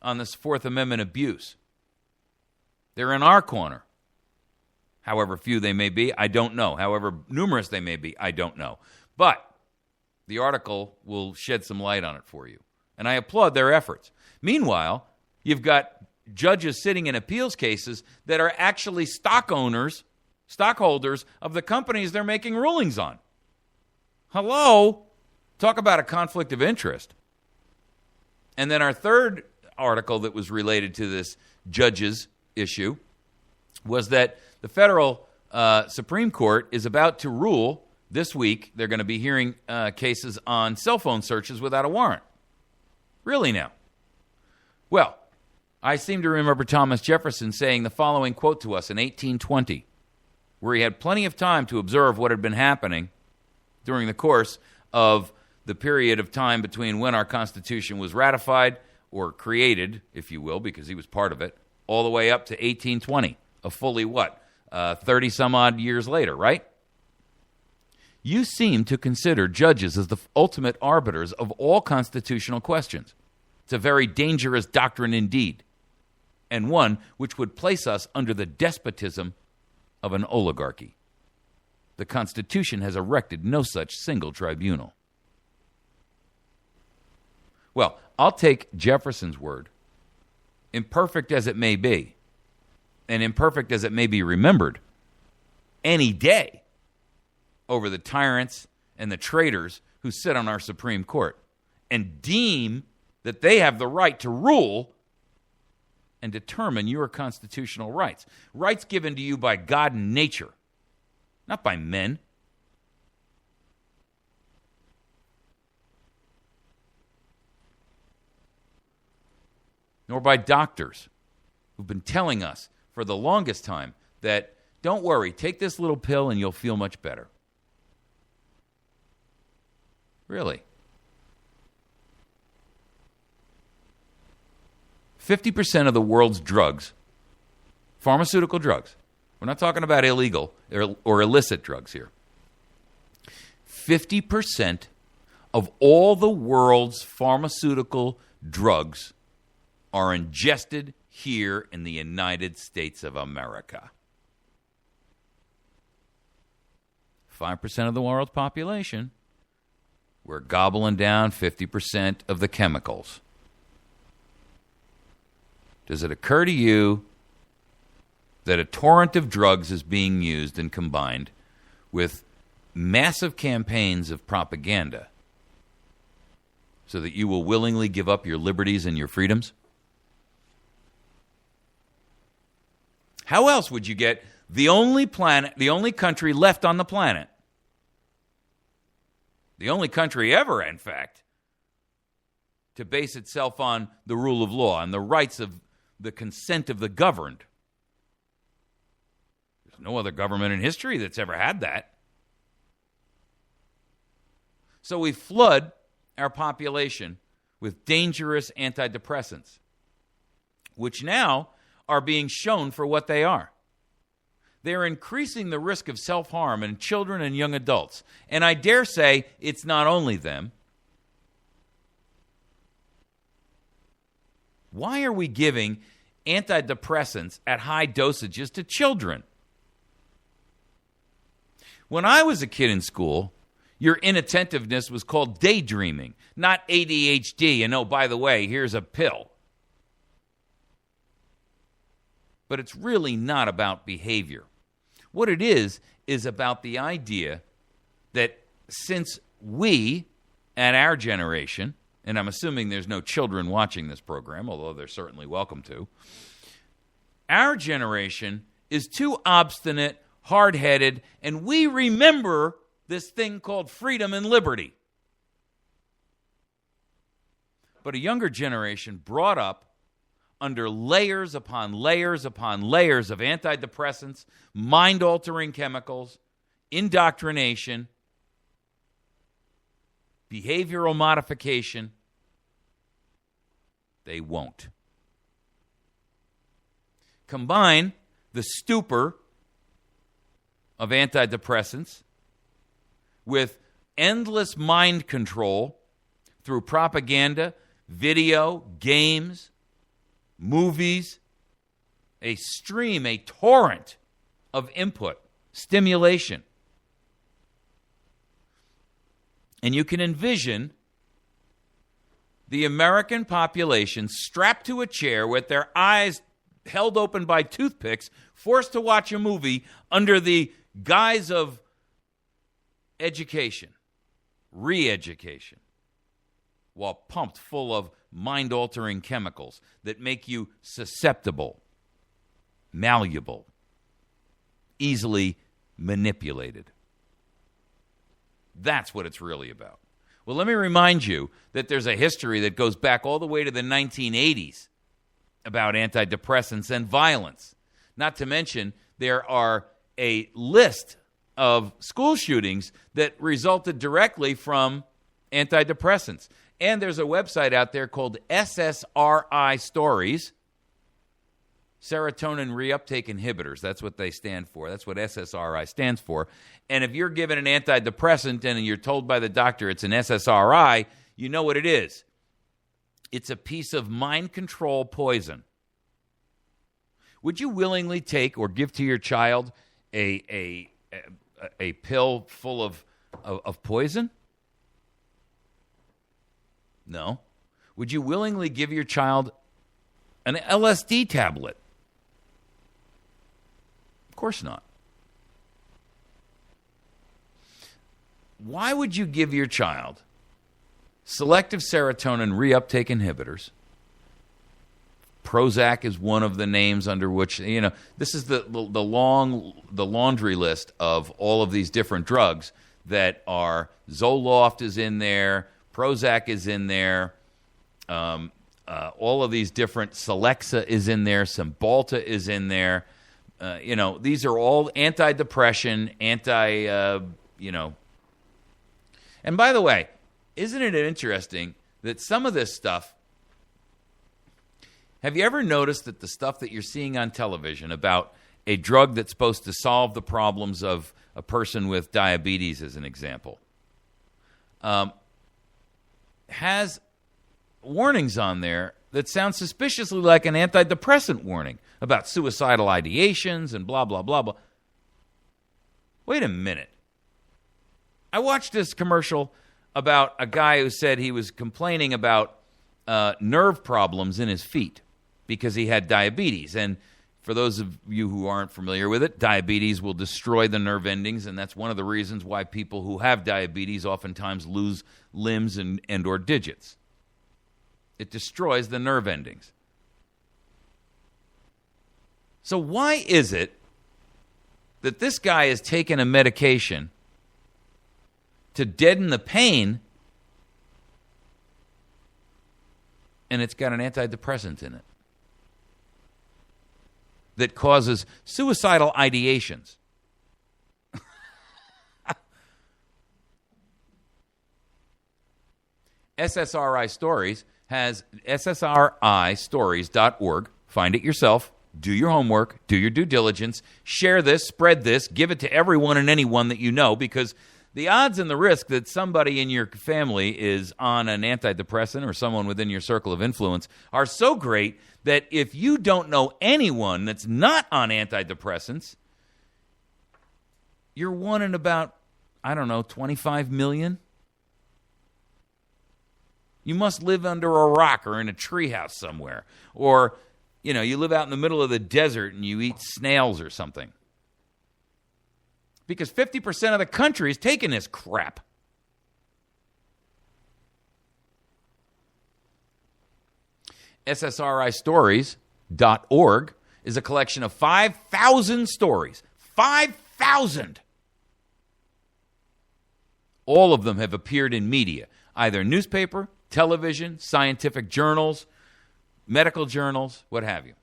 on this Fourth Amendment abuse. They're in our corner. However few they may be, I don't know. However numerous they may be, I don't know. But the article will shed some light on it for you. And I applaud their efforts. Meanwhile, you've got judges sitting in appeals cases that are actually stockholders of the companies they're making rulings on. Hello? Talk about a conflict of interest. And then our third article that was related to this judges issue was that the federal Supreme Court is about to rule this week. They're going to be hearing cases on cell phone searches without a warrant. Really now? Well, I seem to remember Thomas Jefferson saying the following quote to us in 1820, where he had plenty of time to observe what had been happening during the course of the period of time between when our Constitution was ratified or created, if you will, because he was part of it, all the way up to 1820, a fully 30-some-odd years later, right? You seem to consider judges as the ultimate arbiters of all constitutional questions. It's a very dangerous doctrine indeed, and one which would place us under the despotism of an oligarchy. The Constitution has erected no such single tribunal. Well, I'll take Jefferson's word, imperfect as it may be, and imperfect as it may be remembered, any day over the tyrants and the traitors who sit on our Supreme Court and deem that they have the right to rule and determine your constitutional rights. Rights given to you by God and nature, not by men. Nor by doctors who've been telling us for the longest time that, don't worry, take this little pill and you'll feel much better. Really? 50% of the world's drugs, pharmaceutical drugs, we're not talking about illegal or illicit drugs here. 50% of all the world's pharmaceutical drugs are ingested here in the United States of America. 5% of the world's population, we're gobbling down 50% of the chemicals. Does it occur to you that a torrent of drugs is being used and combined with massive campaigns of propaganda so that you will willingly give up your liberties and your freedoms? How else would you get the only country left on the planet, the only country ever, in fact, to base itself on the rule of law and the rights of the consent of the governed? There's no other government in history that's ever had that. So we flood our population with dangerous antidepressants, which now are being shown for what they are. They're increasing the risk of self-harm in children and young adults. And I dare say it's not only them. Why are we giving antidepressants at high dosages to children? When I was a kid in school, your inattentiveness was called daydreaming, not ADHD. And oh, by the way, here's a pill. But it's really not about behavior. What it is about the idea that since we, at our generation, and I'm assuming there's no children watching this program, although they're certainly welcome to, our generation is too obstinate, hard-headed, and we remember this thing called freedom and liberty. But a younger generation brought up under layers upon layers upon layers of antidepressants, mind-altering chemicals, indoctrination, behavioral modification, they won't. Combine the stupor of antidepressants with endless mind control through propaganda, video, games, movies, a stream, a torrent of input, stimulation. And you can envision the American population strapped to a chair with their eyes held open by toothpicks, forced to watch a movie under the guise of education, re-education, while pumped full of mind-altering chemicals that make you susceptible, malleable, easily manipulated. That's what it's really about. Well, let me remind you that there's a history that goes back all the way to the 1980s about antidepressants and violence. Not to mention, there are a list of school shootings that resulted directly from antidepressants. And there's a website out there called SSRI Stories, serotonin reuptake inhibitors. That's what they stand for. That's what SSRI stands for. And if you're given an antidepressant and you're told by the doctor it's an SSRI, you know what it is. It's a piece of mind control poison. Would you willingly take or give to your child a pill full of poison? No. Would you willingly give your child an LSD tablet? Of course not. Why would you give your child selective serotonin reuptake inhibitors Prozac is one of the names under which, this is the laundry list of all of these different drugs that are. Zoloft is in there, Prozac is in there, all of these different, Celexa is in there, Cymbalta is in there. These are all anti-depression, And by the way, isn't it interesting that some of this stuff, have you ever noticed that the stuff that you're seeing on television about a drug that's supposed to solve the problems of a person with diabetes, as an example, has warnings on there that sound suspiciously like an antidepressant warning about suicidal ideations and blah, blah, blah, blah. Wait a minute. I watched this commercial about a guy who said he was complaining about nerve problems in his feet because he had diabetes. And for those of you who aren't familiar with it, diabetes will destroy the nerve endings, and that's one of the reasons why people who have diabetes oftentimes lose limbs and or digits. It destroys the nerve endings. So why is it that this guy is taking a medication to deaden the pain, and it's got an antidepressant in it that causes suicidal ideations? SSRI Stories has ssristories.org. Find it yourself. Do your homework. Do your due diligence. Share this. Spread this. Give it to everyone and anyone that you know, because the odds and the risk that somebody in your family is on an antidepressant or someone within your circle of influence are so great that if you don't know anyone that's not on antidepressants, you're one in about, 25 million. You must live under a rock or in a treehouse somewhere. Or, you live out in the middle of the desert and you eat snails or something. Because 50% of the country is taking this crap. SSRIstories.org is a collection of 5,000 stories. 5,000! All of them have appeared in media, either newspaper, television, scientific journals, medical journals, what have you.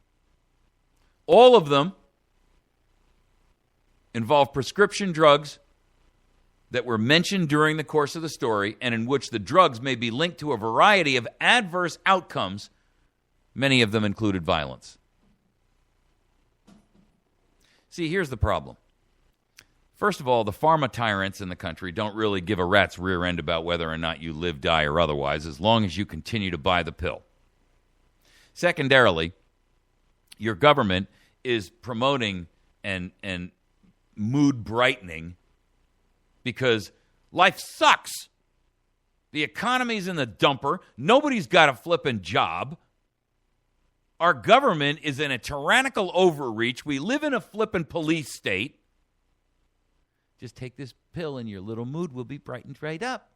All of them involve prescription drugs that were mentioned during the course of the story and in which the drugs may be linked to a variety of adverse outcomes. Many of them included violence. See, here's the problem. First of all, the pharma tyrants in the country don't really give a rat's rear end about whether or not you live, die, or otherwise, as long as you continue to buy the pill. Secondarily, your government is promoting and mood brightening because life sucks. The economy's in the dumper. Nobody's got a flippin' job. Our government is in a tyrannical overreach. We live in a flippin' police state. Just take this pill and your little mood will be brightened right up.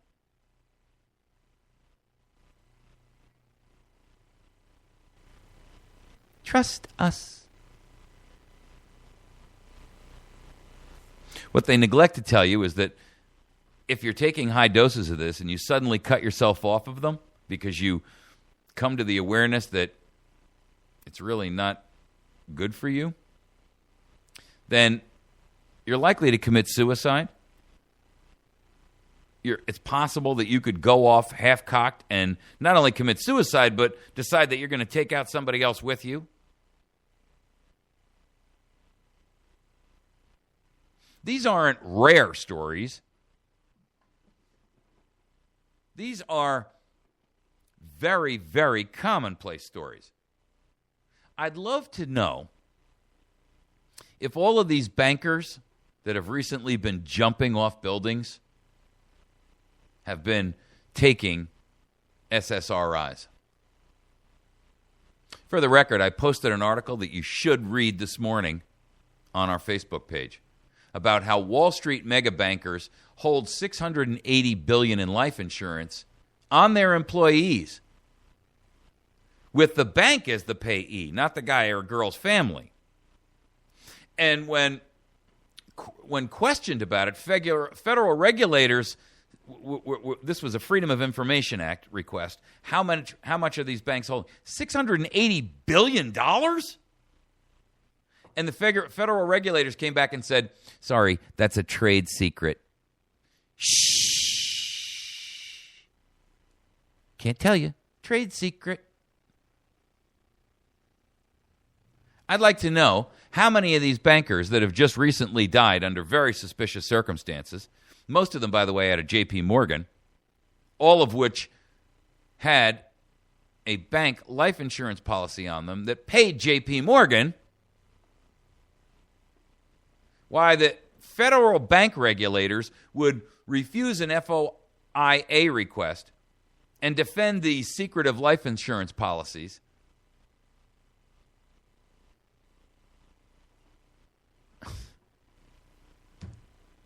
Trust us. What they neglect to tell you is that if you're taking high doses of this and you suddenly cut yourself off of them because you come to the awareness that it's really not good for you, then you're likely to commit suicide. It's possible that you could go off half-cocked and not only commit suicide, but decide that you're going to take out somebody else with you. These aren't rare stories. These are very, very commonplace stories. I'd love to know if all of these bankers that have recently been jumping off buildings have been taking SSRIs. For the record, I posted an article that you should read this morning on our Facebook page about how Wall Street mega bankers hold $680 billion in life insurance on their employees, with the bank as the payee, not the guy or girl's family. And when questioned about it, federal regulators, this was a Freedom of Information Act request, how much are these banks holding? $680 billion? And the federal regulators came back and said, sorry, that's a trade secret. Shh. Can't tell you. Trade secret. I'd like to know how many of these bankers that have just recently died under very suspicious circumstances, most of them, by the way, out of J.P. Morgan, all of which had a bank life insurance policy on them that paid J.P. Morgan, why the federal bank regulators would refuse an FOIA request and defend the secretive life insurance policies.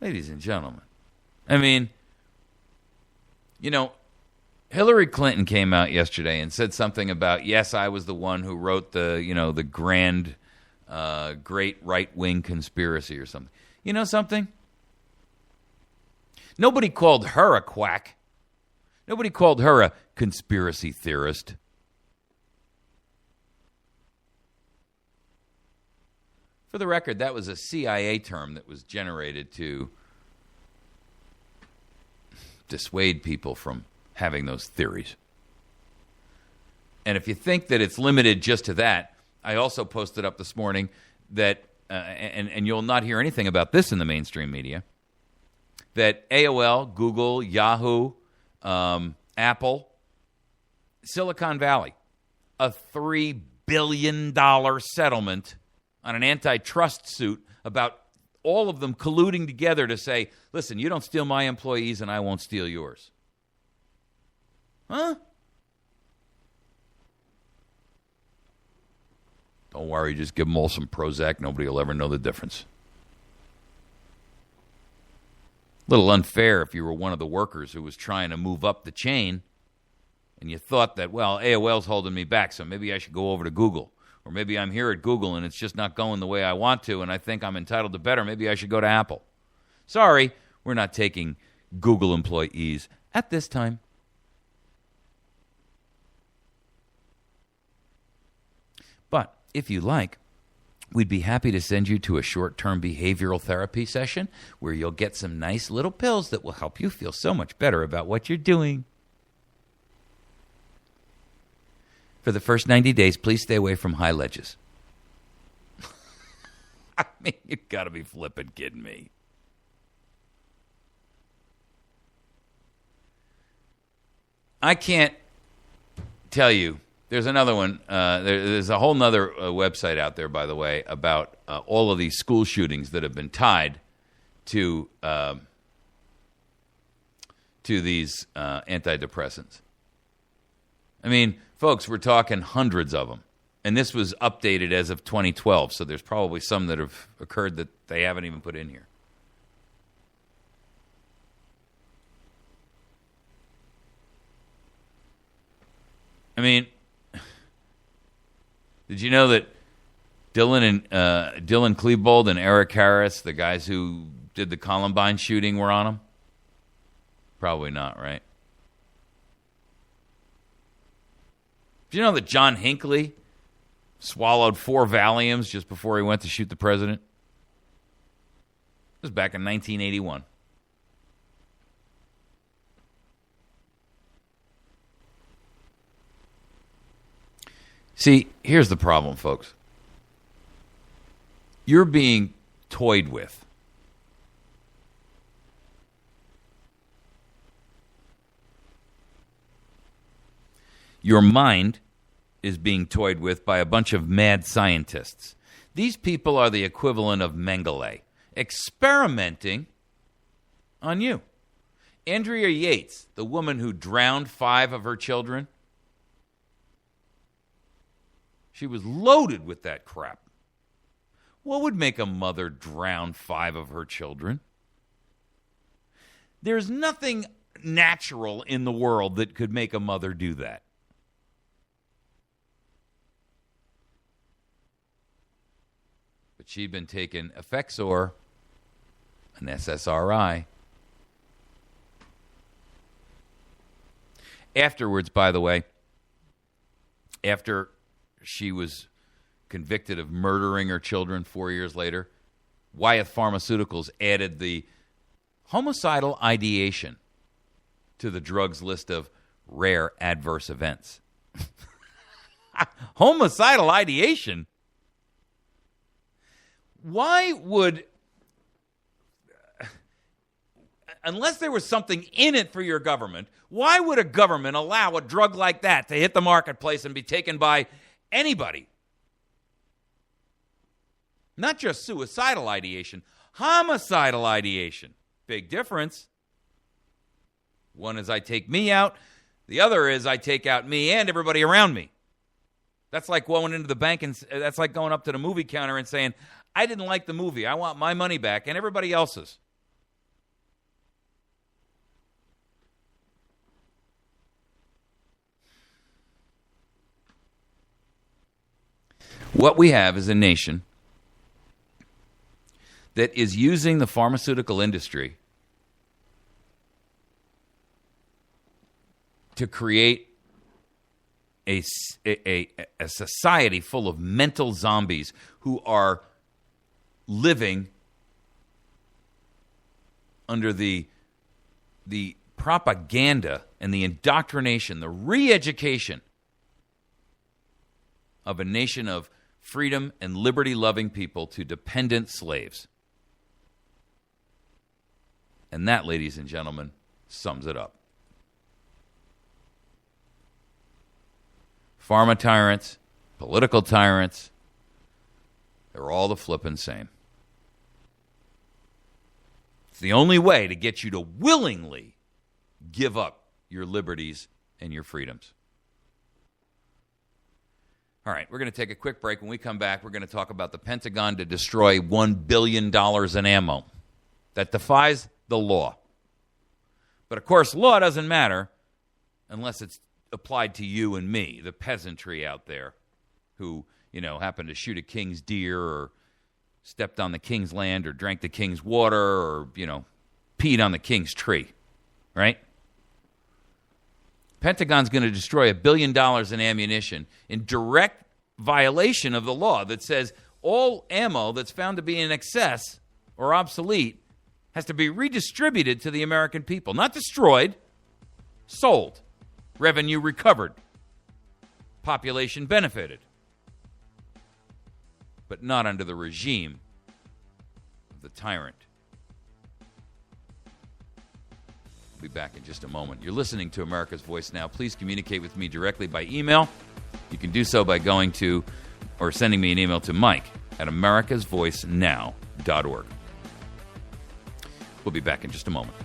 Ladies and gentlemen, I mean, Hillary Clinton came out yesterday and said something about, yes, I was the one who wrote the grand, great right-wing conspiracy or something. You know something? Nobody called her a quack. Nobody called her a conspiracy theorist. For the record, that was a CIA term that was generated to dissuade people from having those theories. And if you think that it's limited just to that, I also posted up this morning that, and you'll not hear anything about this in the mainstream media, that AOL, Google, Yahoo, Apple, Silicon Valley, a $3 billion settlement on an antitrust suit about all of them colluding together to say, listen, you don't steal my employees and I won't steal yours. Huh? Don't worry, just give them all some Prozac. Nobody will ever know the difference. A little unfair if you were one of the workers who was trying to move up the chain and you thought that, well, AOL's holding me back, so maybe I should go over to Google. Or maybe I'm here at Google and it's just not going the way I want to and I think I'm entitled to better. Maybe I should go to Apple. Sorry, we're not taking Google employees at this time. But if you like, we'd be happy to send you to a short-term behavioral therapy session where you'll get some nice little pills that will help you feel so much better about what you're doing. For the first 90 days, please stay away from high ledges. I mean, you've got to be flipping kidding me. I can't tell you. There's another one. There's a whole nother website out there, by the way, about all of these school shootings that have been tied to these antidepressants. I mean, folks, we're talking hundreds of them. And this was updated as of 2012, so there's probably some that have occurred that they haven't even put in here. I mean, did you know that Dylan Klebold and Eric Harris, the guys who did the Columbine shooting, were on them? Probably not, right? Do you know that John Hinckley swallowed 4 Valiums just before he went to shoot the president? It was back in 1981. See, here's the problem, folks. You're being toyed with. Your mind is being toyed with by a bunch of mad scientists. These people are the equivalent of Mengele, experimenting on you. Andrea Yates, the woman who drowned 5 of her children, she was loaded with that crap. What would make a mother drown 5 of her children? There's nothing natural in the world that could make a mother do that. that she'd been taking Effexor, an SSRI. Afterwards, by the way, after she was convicted of murdering her children 4 years later, Wyeth Pharmaceuticals added the homicidal ideation to the drug's list of rare adverse events. Homicidal ideation? Why would, unless there was something in it for your government, why would a government allow a drug like that to hit the marketplace and be taken by anybody? Not just suicidal ideation, homicidal ideation. Big difference. One is I take me out. The other is I take out me and everybody around me. That's like going into the bank and that's like going up to the movie counter and saying, I didn't like the movie. I want my money back and everybody else's. What we have is a nation that is using the pharmaceutical industry to create a society full of mental zombies who are living under the propaganda and the indoctrination, the re-education of a nation of freedom and liberty-loving people to dependent slaves. And that, ladies and gentlemen, sums it up. Pharma tyrants, political tyrants, they're all the flippin' same. It's the only way to get you to willingly give up your liberties and your freedoms. All right, we're going to take a quick break. When we come back, we're going to talk about the Pentagon to destroy $1 billion in ammo. That defies the law. But, of course, law doesn't matter unless it's applied to you and me, the peasantry out there who, happened to shoot a king's deer or stepped on the king's land or drank the king's water or, peed on the king's tree, right? Pentagon's going to destroy $1 billion in ammunition in direct violation of the law that says all ammo that's found to be in excess or obsolete has to be redistributed to the American people. Not destroyed, sold, revenue recovered, population benefited, but not under the regime of the tyrant. We'll be back in just a moment. You're listening to America's Voice Now. Please communicate with me directly by email. You can do so by going to or sending me an email to mike@americasvoicenow.org. We'll be back in just a moment.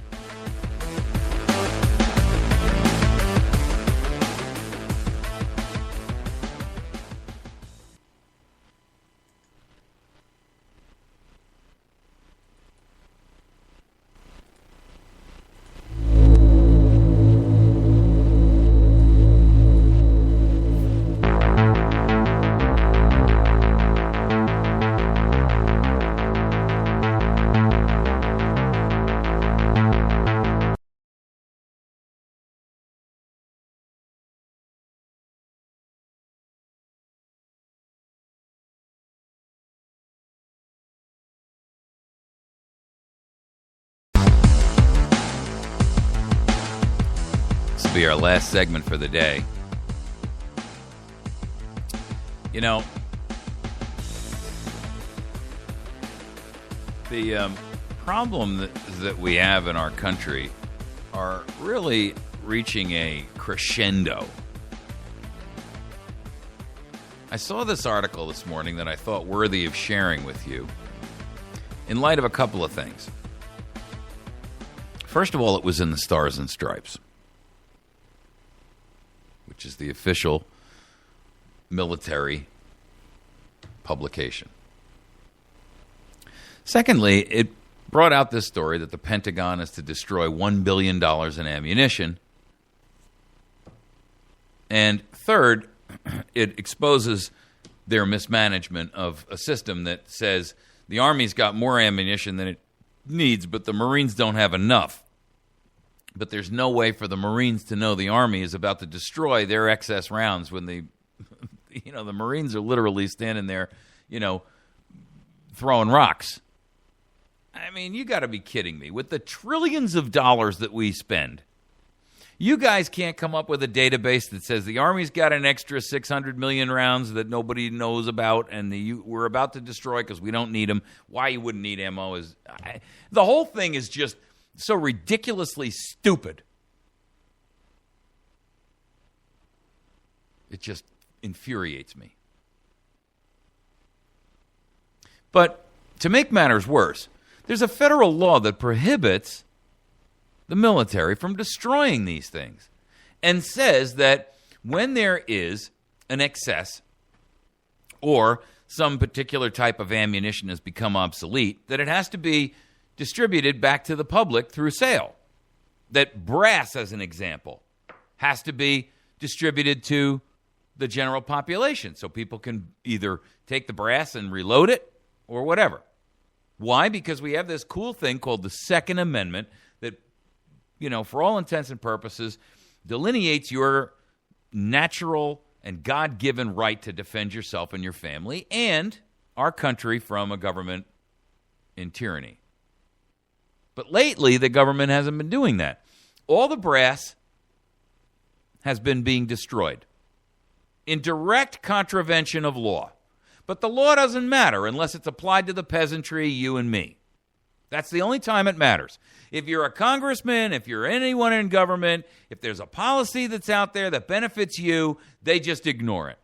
Be our last segment for the day. The problem that we have in our country are really reaching a crescendo. I saw this article this morning that I thought worthy of sharing with you in light of a couple of things. First of all, it was in the Stars and Stripes, which is the official military publication. Secondly, it brought out this story that the Pentagon is to destroy $1 billion in ammunition. And third, it exposes their mismanagement of a system that says the Army's got more ammunition than it needs, but the Marines don't have enough. But there's no way for the Marines to know the Army is about to destroy their excess rounds when the Marines are literally standing there, throwing rocks. I mean, you got to be kidding me. With the trillions of dollars that we spend, you guys can't come up with a database that says the Army's got an extra 600 million rounds that nobody knows about and we're about to destroy because we don't need them. Why you wouldn't need ammo is... the whole thing is just so ridiculously stupid. It just infuriates me. But to make matters worse, there's a federal law that prohibits the military from destroying these things and says that when there is an excess or some particular type of ammunition has become obsolete, that it has to be distributed back to the public through sale. That brass, as an example, has to be distributed to the general population so people can either take the brass and reload it or whatever. Why? Because we have this cool thing called the Second Amendment that, for all intents and purposes, delineates your natural and God-given right to defend yourself and your family and our country from a government in tyranny. But lately, the government hasn't been doing that. All the brass has been being destroyed in direct contravention of law. But the law doesn't matter unless it's applied to the peasantry, you and me. That's the only time it matters. If you're a congressman, if you're anyone in government, if there's a policy that's out there that benefits you, they just ignore it.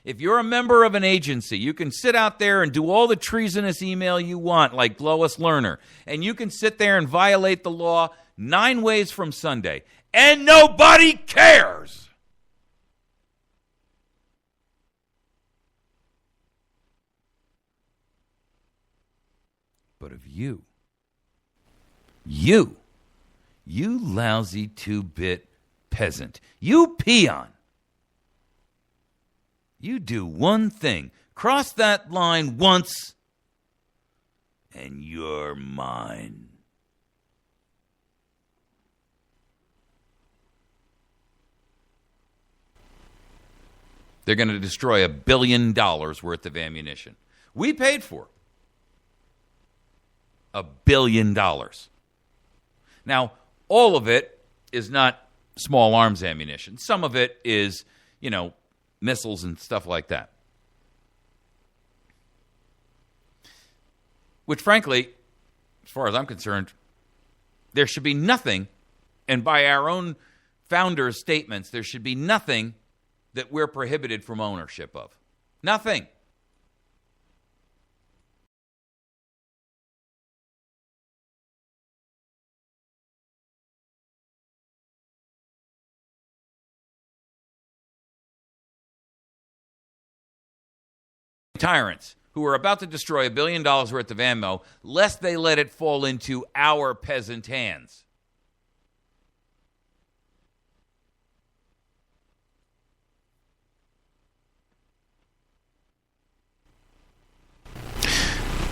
If you're a member of an agency, you can sit out there and do all the treasonous email you want, like Lois Lerner, and you can sit there and violate the law 9 ways from Sunday, and nobody cares. But of you lousy 2-bit peasant, you peon, you do one thing, cross that line once, and you're mine. They're going to destroy $1 billion worth of ammunition. We paid for it. $1 billion. Now, all of it is not small arms ammunition. Some of it is, missiles and stuff like that. Which, frankly, as far as I'm concerned, there should be nothing, and by our own founders' statements, there should be nothing that we're prohibited from ownership of. Nothing. Tyrants who are about to destroy $1 billion worth of ammo, lest they let it fall into our peasant hands.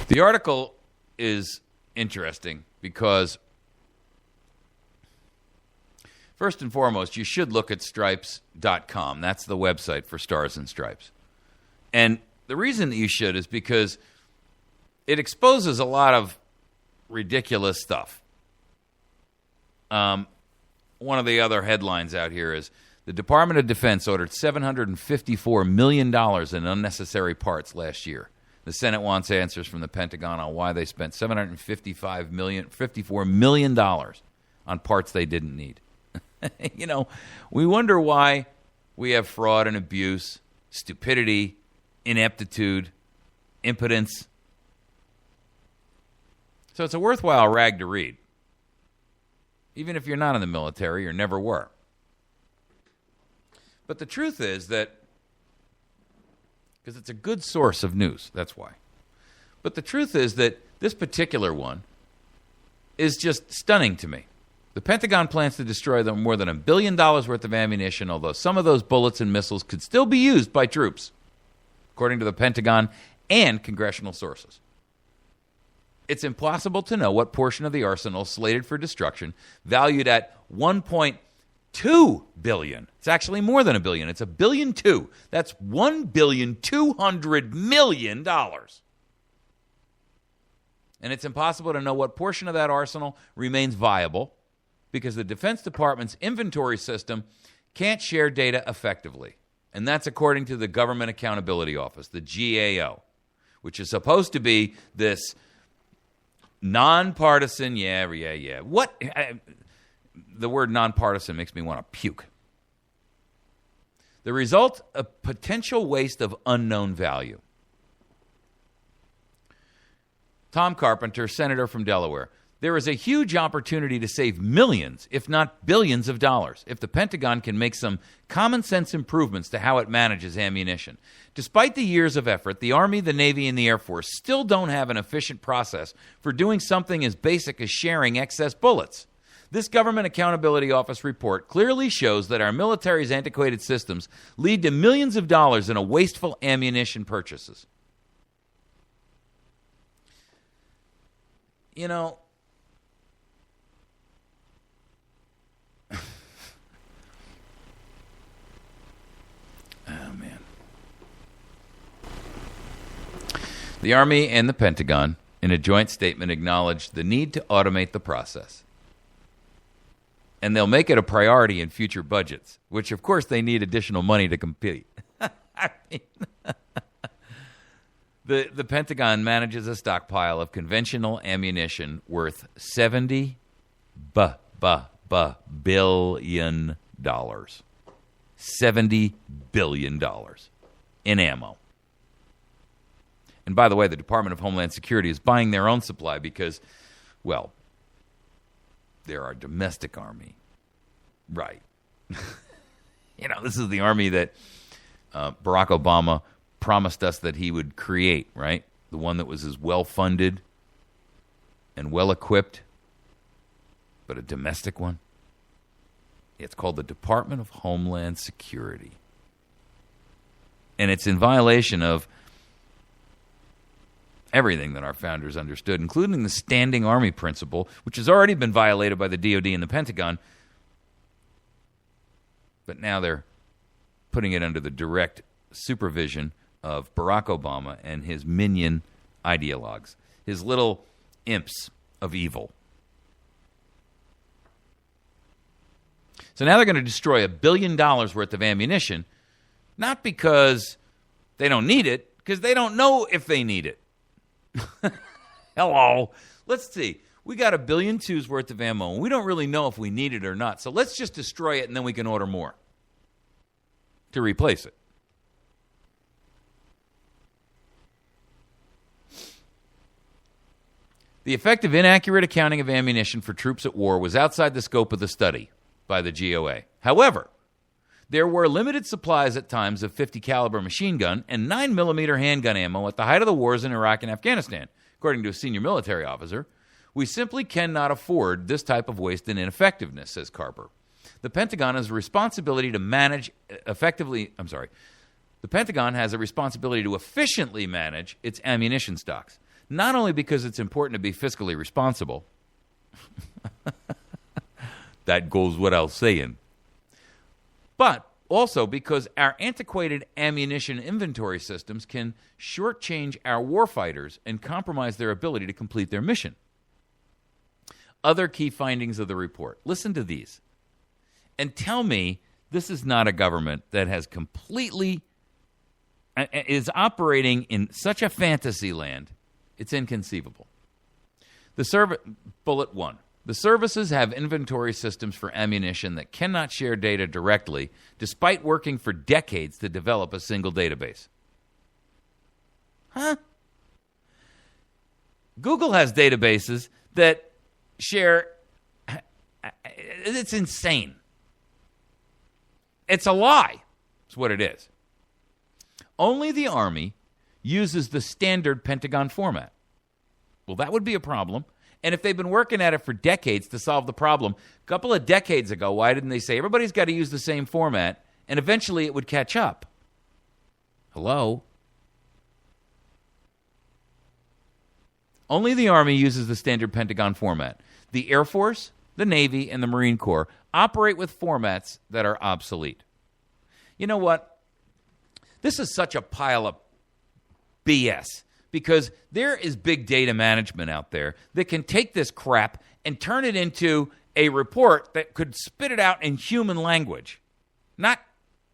The article is interesting because, first and foremost, you should look at stripes.com. That's the website for Stars and Stripes. And the reason that you should is because it exposes a lot of ridiculous stuff. One of the other headlines out here is the Department of Defense ordered $754 million in unnecessary parts last year. The Senate wants answers from the Pentagon on why they spent $54 million on parts they didn't need. We wonder why we have fraud and abuse, stupidity, ineptitude, impotence. So it's a worthwhile rag to read, even if you're not in the military or never were. But the truth is that, because it's a good source of news, that's why. But the truth is that this particular one is just stunning to me. The Pentagon plans to destroy more than $1 billion worth of ammunition, although some of those bullets and missiles could still be used by troops, according to the Pentagon and congressional sources. It's impossible to know what portion of the arsenal slated for destruction, valued at $1.2 billion. It's actually more than $1 billion. It's $1.2 billion. That's $1.2 billion. And it's impossible to know what portion of that arsenal remains viable because the Defense Department's inventory system can't share data effectively. And that's according to the Government Accountability Office, the GAO, which is supposed to be this nonpartisan, the word nonpartisan makes me want to puke. The result, a potential waste of unknown value. Tom Carpenter, senator from Delaware. There is a huge opportunity to save millions, if not billions of dollars, if the Pentagon can make some common sense improvements to how it manages ammunition. Despite the years of effort, the Army, the Navy, and the Air Force still don't have an efficient process for doing something as basic as sharing excess bullets. This Government Accountability Office report clearly shows that our military's antiquated systems lead to millions of dollars in wasteful ammunition purchases. You know, the Army and the Pentagon, in a joint statement, acknowledged the need to automate the process. And they'll make it a priority in future budgets, which, of course, they need additional money to compete. The Pentagon manages a stockpile of conventional ammunition worth $70 billion. $70 billion in ammo. And by the way, the Department of Homeland Security is buying their own supply because, well, they're our domestic army. Right. You know, this is the army that Barack Obama promised us that he would create, right? The one that was as well-funded and well-equipped, but a domestic one. It's called the Department of Homeland Security. And it's in violation of everything that our founders understood, including the standing army principle, which has already been violated by the DoD and the Pentagon. But now they're putting it under the direct supervision of Barack Obama and his minion ideologues, his little imps of evil. So now they're going to destroy $1 billion worth of ammunition, not because they don't need it, because they don't know if they need it. Hello. Let's see. We got $1.2 billion worth of ammo, and we don't really know if we need it or not. So let's just destroy it, and then we can order more to replace it. The effective inaccurate accounting of ammunition for troops at war was outside the scope of the study by the GOA. However, there were limited supplies at times of .50 caliber machine gun and 9mm handgun ammo at the height of the wars in Iraq and Afghanistan, according to a senior military officer. We simply cannot afford this type of waste and ineffectiveness, says Carper. The Pentagon has a responsibility to The Pentagon has a responsibility to efficiently manage its ammunition stocks, not only because it's important to be fiscally responsible. That goes without saying. But also because our antiquated ammunition inventory systems can shortchange our warfighters and compromise their ability to complete their mission. Other key findings of the report. Listen to these. And tell me this is not a government that has is operating in such a fantasy land, it's inconceivable. Bullet 1. The services have inventory systems for ammunition that cannot share data directly, despite working for decades to develop a single database. Huh? Google has databases that share. It's insane. It's a lie. It's what it is. Only the Army uses the standard Pentagon format. Well, that would be a problem. And if they've been working at it for decades to solve the problem, a couple of decades ago, why didn't they say everybody's got to use the same format and eventually it would catch up? Hello? Only the Army uses the standard Pentagon format. The Air Force, the Navy, and the Marine Corps operate with formats that are obsolete. You know what? This is such a pile of BS because there is big data management out there that can take this crap and turn it into a report that could spit it out in human language, not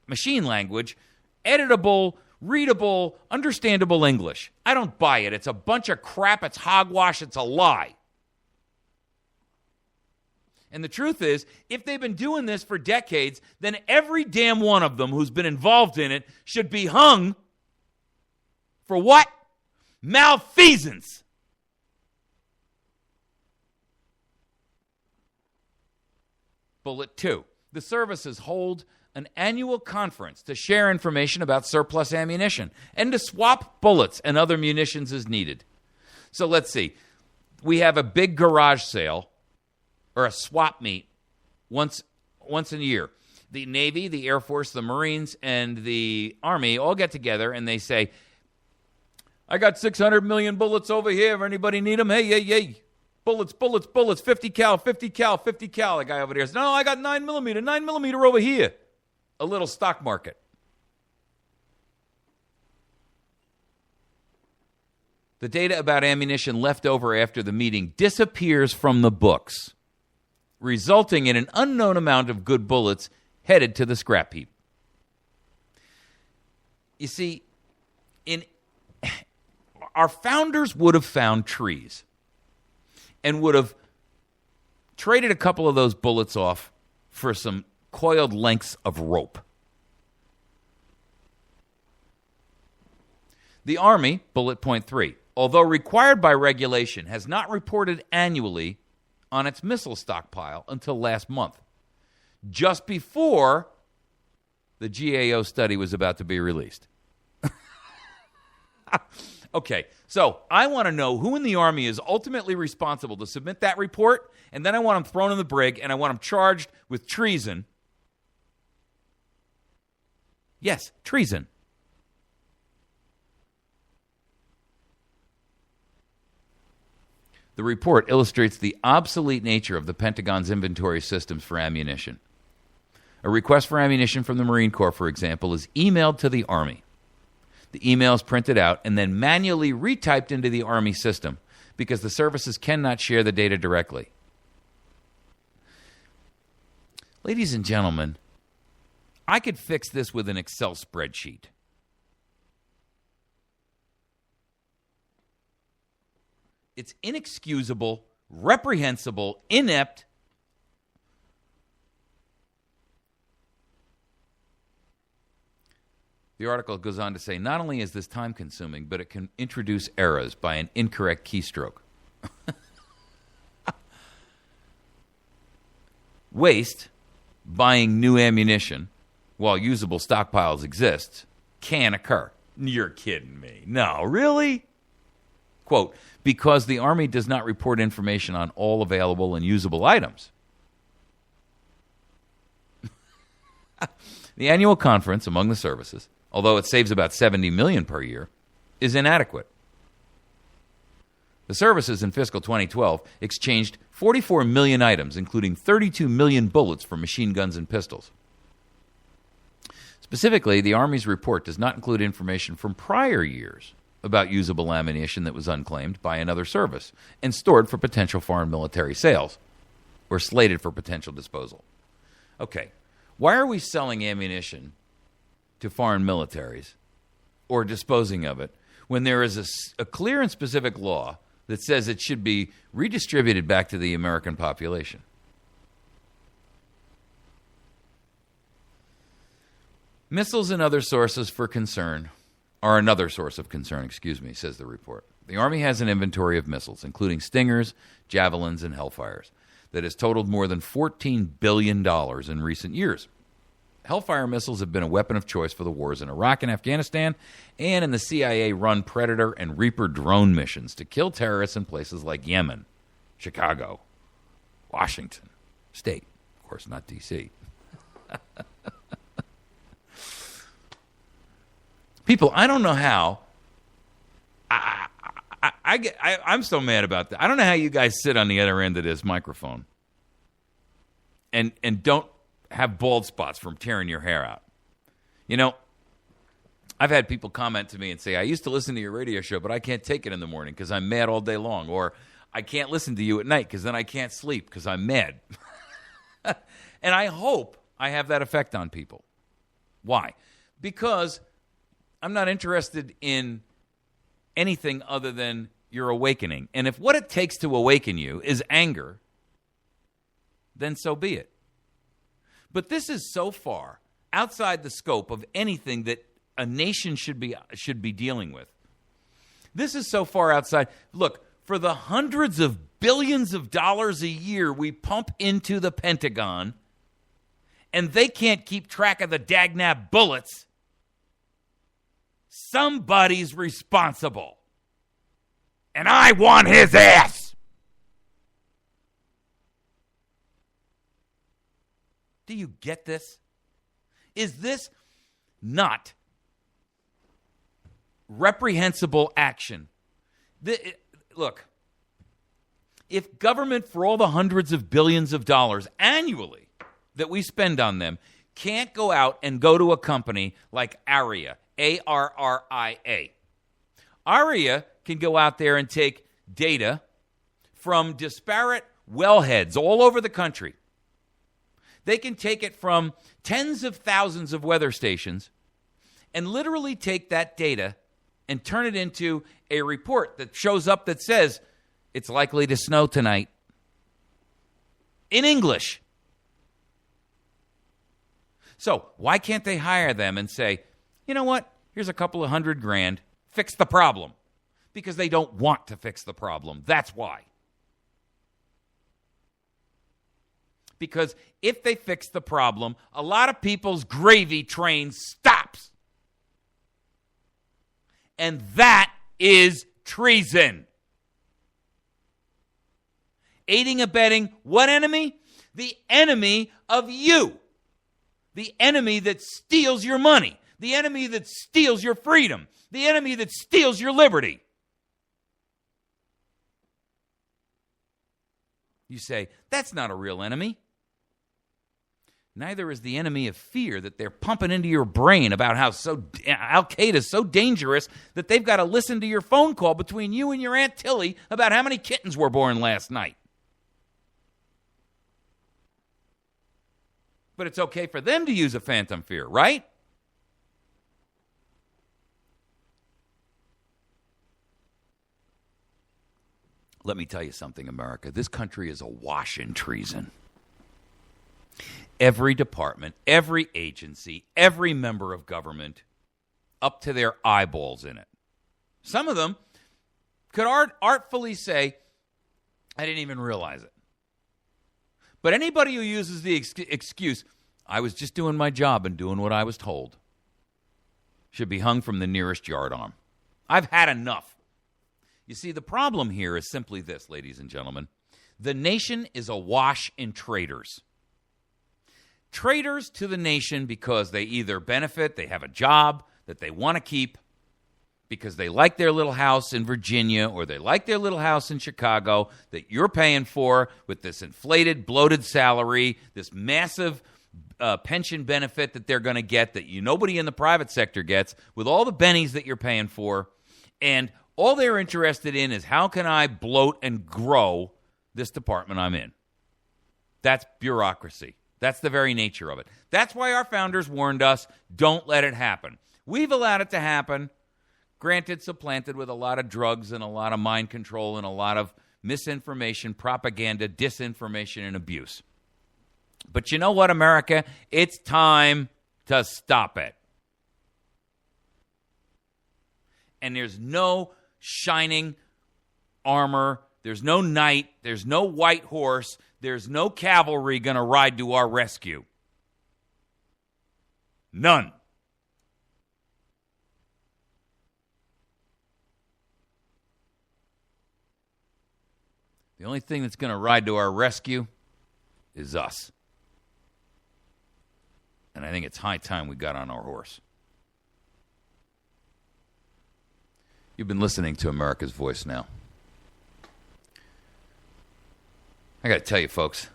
machine language, editable, readable, understandable English. I don't buy it. It's a bunch of crap. It's hogwash. It's a lie. And the truth is, if they've been doing this for decades, then every damn one of them who's been involved in it should be hung for what? Malfeasance. Bullet 2. The services hold an annual conference to share information about surplus ammunition and to swap bullets and other munitions as needed. So let's see. We have a big garage sale or a swap meet once a year. The Navy, the Air Force, the Marines, and the Army all get together and they say, I got 600 million bullets over here. Anybody need them? Hey. Bullets, 50 cal. The guy over there says, no, I got 9 millimeter over here. A little stock market. The data about ammunition left over after the meeting disappears from the books, resulting in an unknown amount of good bullets headed to the scrap heap. You see, our founders would have found trees and would have traded a couple of those bullets off for some coiled lengths of rope. The Army, bullet point 3, although required by regulation, has not reported annually on its missile stockpile until last month, just before the GAO study was about to be released. Okay, so I want to know who in the Army is ultimately responsible to submit that report, and then I want him thrown in the brig, and I want him charged with treason. Yes, treason. The report illustrates the obsolete nature of the Pentagon's inventory systems for ammunition. A request for ammunition from the Marine Corps, for example, is emailed to the Army. The email is printed out and then manually retyped into the Army system because the services cannot share the data directly. Ladies and gentlemen, I could fix this with an Excel spreadsheet. It's inexcusable, reprehensible, inept. The article goes on to say, not only is this time-consuming, but it can introduce errors by an incorrect keystroke. Waste, buying new ammunition, while usable stockpiles exist, can occur. You're kidding me. No, really? Quote, because the Army does not report information on all available and usable items. The annual conference among the services, although it saves about $70 million per year, is inadequate. The services in fiscal 2012 exchanged 44 million items, including 32 million bullets for machine guns and pistols. Specifically, the Army's report does not include information from prior years about usable ammunition that was unclaimed by another service and stored for potential foreign military sales or slated for potential disposal. Okay, why are we selling ammunition to foreign militaries or disposing of it when there is a clear and specific law that says it should be redistributed back to the American population? Missiles and other sources for concern are another source of concern, says the report. The Army has an inventory of missiles, including Stingers, Javelins, and Hellfires, that has totaled more than $14 billion in recent years. Hellfire missiles have been a weapon of choice for the wars in Iraq and Afghanistan and in the CIA-run Predator and Reaper drone missions to kill terrorists in places like Yemen. Chicago, Washington State. Of course, not D.C. People, I don't know how. I'm so mad about that. I don't know how you guys sit on the other end of this microphone and don't have bald spots from tearing your hair out. You know, I've had people comment to me and say, I used to listen to your radio show, but I can't take it in the morning because I'm mad all day long. Or I can't listen to you at night because then I can't sleep because I'm mad. And I hope I have that effect on people. Why? Because I'm not interested in anything other than your awakening. And if what it takes to awaken you is anger, then so be it. But this is so far outside the scope of anything that a nation should be dealing with. This is so far outside. Look, for the hundreds of billions of dollars a year we pump into the Pentagon, and they can't keep track of the dagnab bullets, somebody's responsible. And I want his ass. Do you get this? Is this not reprehensible action? Look, if government, for all the hundreds of billions of dollars annually that we spend on them, can't go out and go to a company like ARIA, A-R-R-I-A. ARIA can go out there and take data from disparate wellheads all over the country. They can take it from tens of thousands of weather stations and literally take that data and turn it into a report that shows up that says it's likely to snow tonight in English. So why can't they hire them and say, you know what, here's a couple of $100,000, fix the problem? Because they don't want to fix the problem. That's why. Because if they fix the problem, a lot of people's gravy train stops. And that is treason. Aiding, abetting what enemy? The enemy of you. The enemy that steals your money. The enemy that steals your freedom. The enemy that steals your liberty. You say, that's not a real enemy. Neither is the enemy of fear that they're pumping into your brain about how Al-Qaeda is so dangerous that they've got to listen to your phone call between you and your Aunt Tilly about how many kittens were born last night. But it's okay for them to use a phantom fear, right? Let me tell you something, America. This country is awash in treason. Every department, every agency, every member of government, up to their eyeballs in it. Some of them could artfully say, I didn't even realize it. But anybody who uses the excuse, I was just doing my job and doing what I was told, should be hung from the nearest yardarm. I've had enough. You see, the problem here is simply this, ladies and gentlemen. The nation is awash in traitors. Traitors to the nation because they either benefit, they have a job that they want to keep, because they like their little house in Virginia or they like their little house in Chicago that you're paying for with this inflated, bloated salary, this massive pension benefit that they're going to get that nobody in the private sector gets, with all the bennies that you're paying for. And all they're interested in is how can I bloat and grow this department I'm in. That's bureaucracy. That's the very nature of it. That's why our founders warned us, don't let it happen. We've allowed it to happen. Granted, supplanted with a lot of drugs and a lot of mind control and a lot of misinformation, propaganda, disinformation, and abuse. But you know what, America? It's time to stop it. And there's no shining armor. There's no knight. There's no white horse. There's no cavalry going to ride to our rescue. None. The only thing that's going to ride to our rescue is us. And I think it's high time we got on our horse. You've been listening to America's Voice Now. I got to tell you, folks,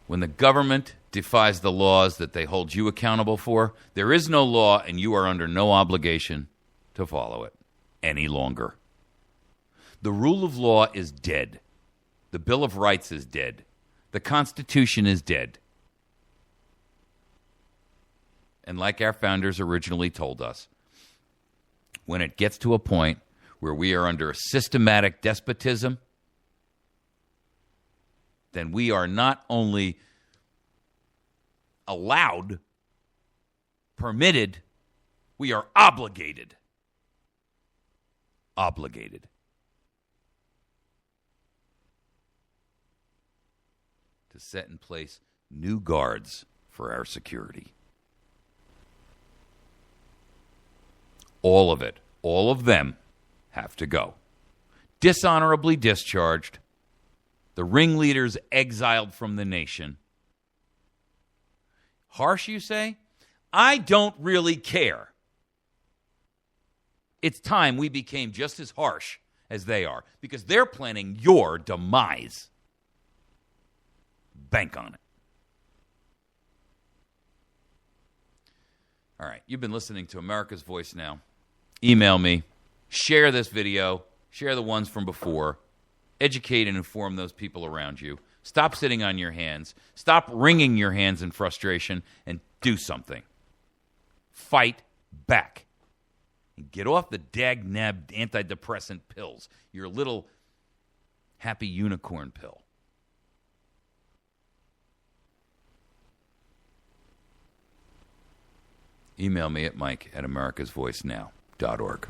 when the government defies the laws that they hold you accountable for, there is no law and you are under no obligation to follow it any longer. The rule of law is dead. The Bill of Rights is dead. The Constitution is dead. And like our founders originally told us, when it gets to a point where we are under a systematic despotism, then we are not only allowed, permitted, we are obligated. Obligated. To set in place new guards for our security. All of it, all of them have to go. Dishonorably discharged. The ringleaders exiled from the nation. Harsh, you say? I don't really care. It's time we became just as harsh as they are, because they're planning your demise. Bank on it. All right, you've been listening to America's Voice Now. Email me. Share this video. Share the ones from before. Educate and inform those people around you. Stop sitting on your hands. Stop wringing your hands in frustration and do something. Fight back. And get off the dag-nabbed antidepressant pills. Your little happy unicorn pill. Email me at mike@americasvoicenow.org.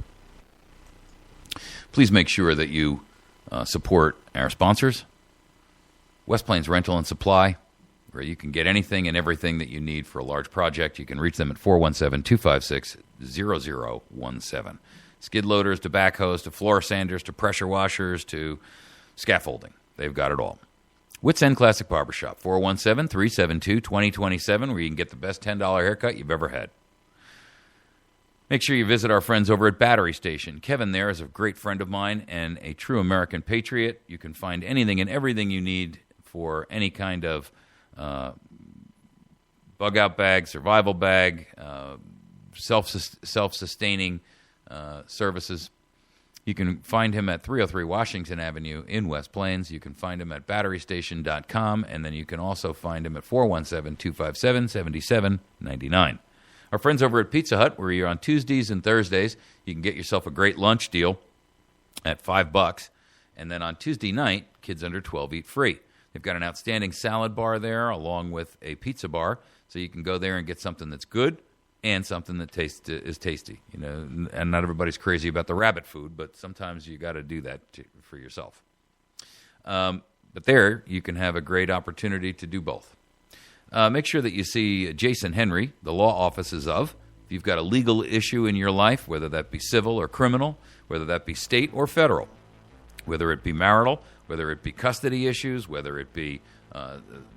Please make sure that you support our sponsors, West Plains Rental and Supply, where you can get anything and everything that you need for a large project. You can reach them at 417-256-0017. Skid loaders to backhoes to floor sanders to pressure washers to scaffolding. They've got it all. Wits End Classic Barbershop, 417-372-2027, where you can get the best $10 haircut you've ever had. Make sure you visit our friends over at Battery Station. Kevin there is a great friend of mine and a true American patriot. You can find anything and everything you need for any kind of bug-out bag, survival bag, self-sustaining services. You can find him at 303 Washington Avenue in West Plains. You can find him at batterystation.com, and then you can also find him at 417-257-7799. Our friends over at Pizza Hut, where you're on Tuesdays and Thursdays, you can get yourself a great lunch deal at $5. And then on Tuesday night, kids under 12 eat free. They've got an outstanding salad bar there along with a pizza bar, so you can go there and get something that's good and something that is tasty. You know, and not everybody's crazy about the rabbit food, but sometimes you got to do that for yourself. But there, you can have a great opportunity to do both. Make sure that you see Jason Henry, the law offices of. If you've got a legal issue in your life, whether that be civil or criminal, whether that be state or federal, whether it be marital, whether it be custody issues, whether it be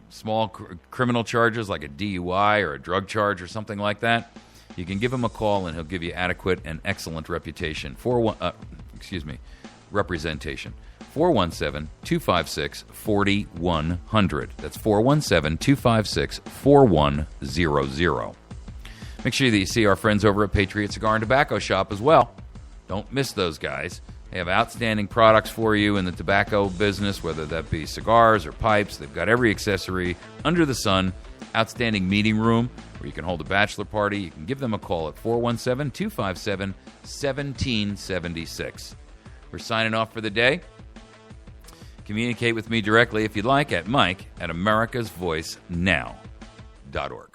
small criminal charges like a DUI or a drug charge or something like that, you can give him a call and he'll give you adequate and excellent representation. 417-256-4100. That's 417-256-4100. Make sure that you see our friends over at Patriot Cigar and Tobacco Shop as well. Don't miss those guys. They have outstanding products for you in the tobacco business, whether that be cigars or pipes. They've got every accessory under the sun. Outstanding meeting room where you can hold a bachelor party. You can give them a call at 417-257-1776. We're signing off for the day. Communicate with me directly if you'd like at mike@americasvoicenow.org.